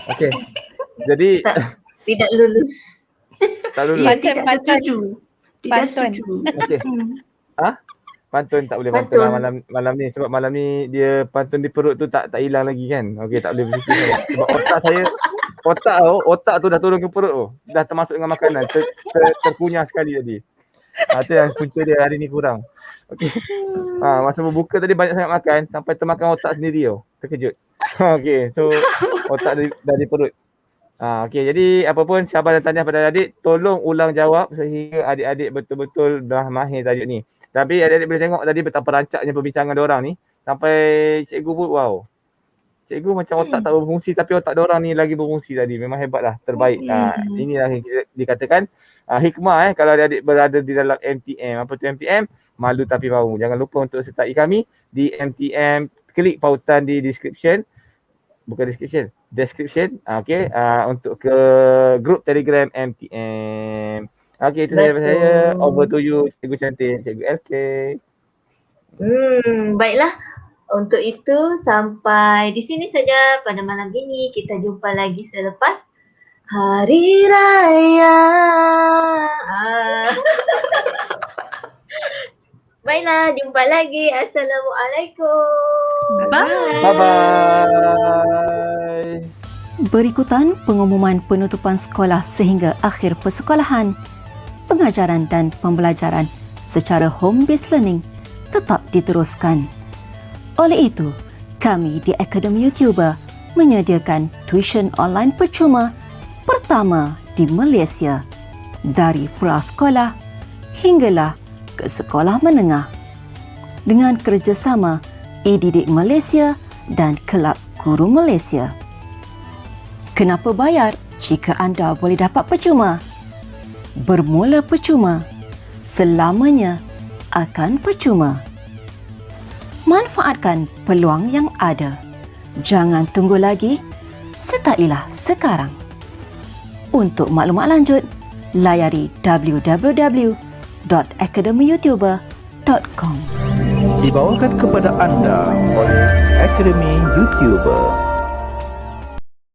Okey. Jadi Tidak lulus. tak lulus. Ya, tidak setuju. Tidak Pantun. setuju. Okey. Pantun tak boleh pantun lah malam ni sebab malam ni dia pantun di perut tu tak hilang lagi kan. Okey, tak boleh begitu. Sebab otak tu dah turun ke perut tu. Dah termasuk dengan makanan. Terkunyah sekali tadi. Itu yang punca dia hari ni kurang. Okey. Masa berbuka tadi banyak sangat makan sampai termakan otak sendiri tau. Terkejut. Okey, so otak dah di perut. Okey, jadi apa pun syabas dan tahniah pada adik, tolong ulang jawab sehingga adik-adik betul-betul dah mahir tajuk ni. Tapi adik-adik boleh tengok tadi betapa rancaknya perbincangan diorang ni. Sampai cikgu pun wow. Cikgu macam otak tak berfungsi tapi otak diorang ni lagi berfungsi tadi. Memang hebat lah, terbaik. Inilah yang kita dikatakan hikmah kalau adik-adik berada di dalam MTM. Apa tu MTM? Malu tapi mahu. Jangan lupa untuk sertai kami di MTM. Klik pautan di description. Bukan description. Okey, untuk ke grup Telegram MTM. Okey, itu saja saya. Over to you cikgu cantik, cikgu LK. Baiklah. Untuk itu sampai di sini saja pada malam ini. Kita jumpa lagi selepas Hari Raya. Baiklah, jumpa lagi. Assalamualaikum. Bye-bye. Berikutan pengumuman penutupan sekolah sehingga akhir persekolahan. Pengajaran dan pembelajaran secara home-based learning tetap diteruskan. Oleh itu, kami di Akademi YouTuber menyediakan tuition online percuma pertama di Malaysia dari prasekolah hinggalah ke sekolah menengah dengan kerjasama e-Didik Malaysia dan Kelab Guru Malaysia. Kenapa bayar jika anda boleh dapat percuma? Bermula percuma, selamanya akan percuma. Manfaatkan peluang yang ada. Jangan tunggu lagi, sertailah sekarang. Untuk maklumat lanjut, layari www.academyyoutuber.com. Dibawakan kepada anda oleh Akademi YouTuber.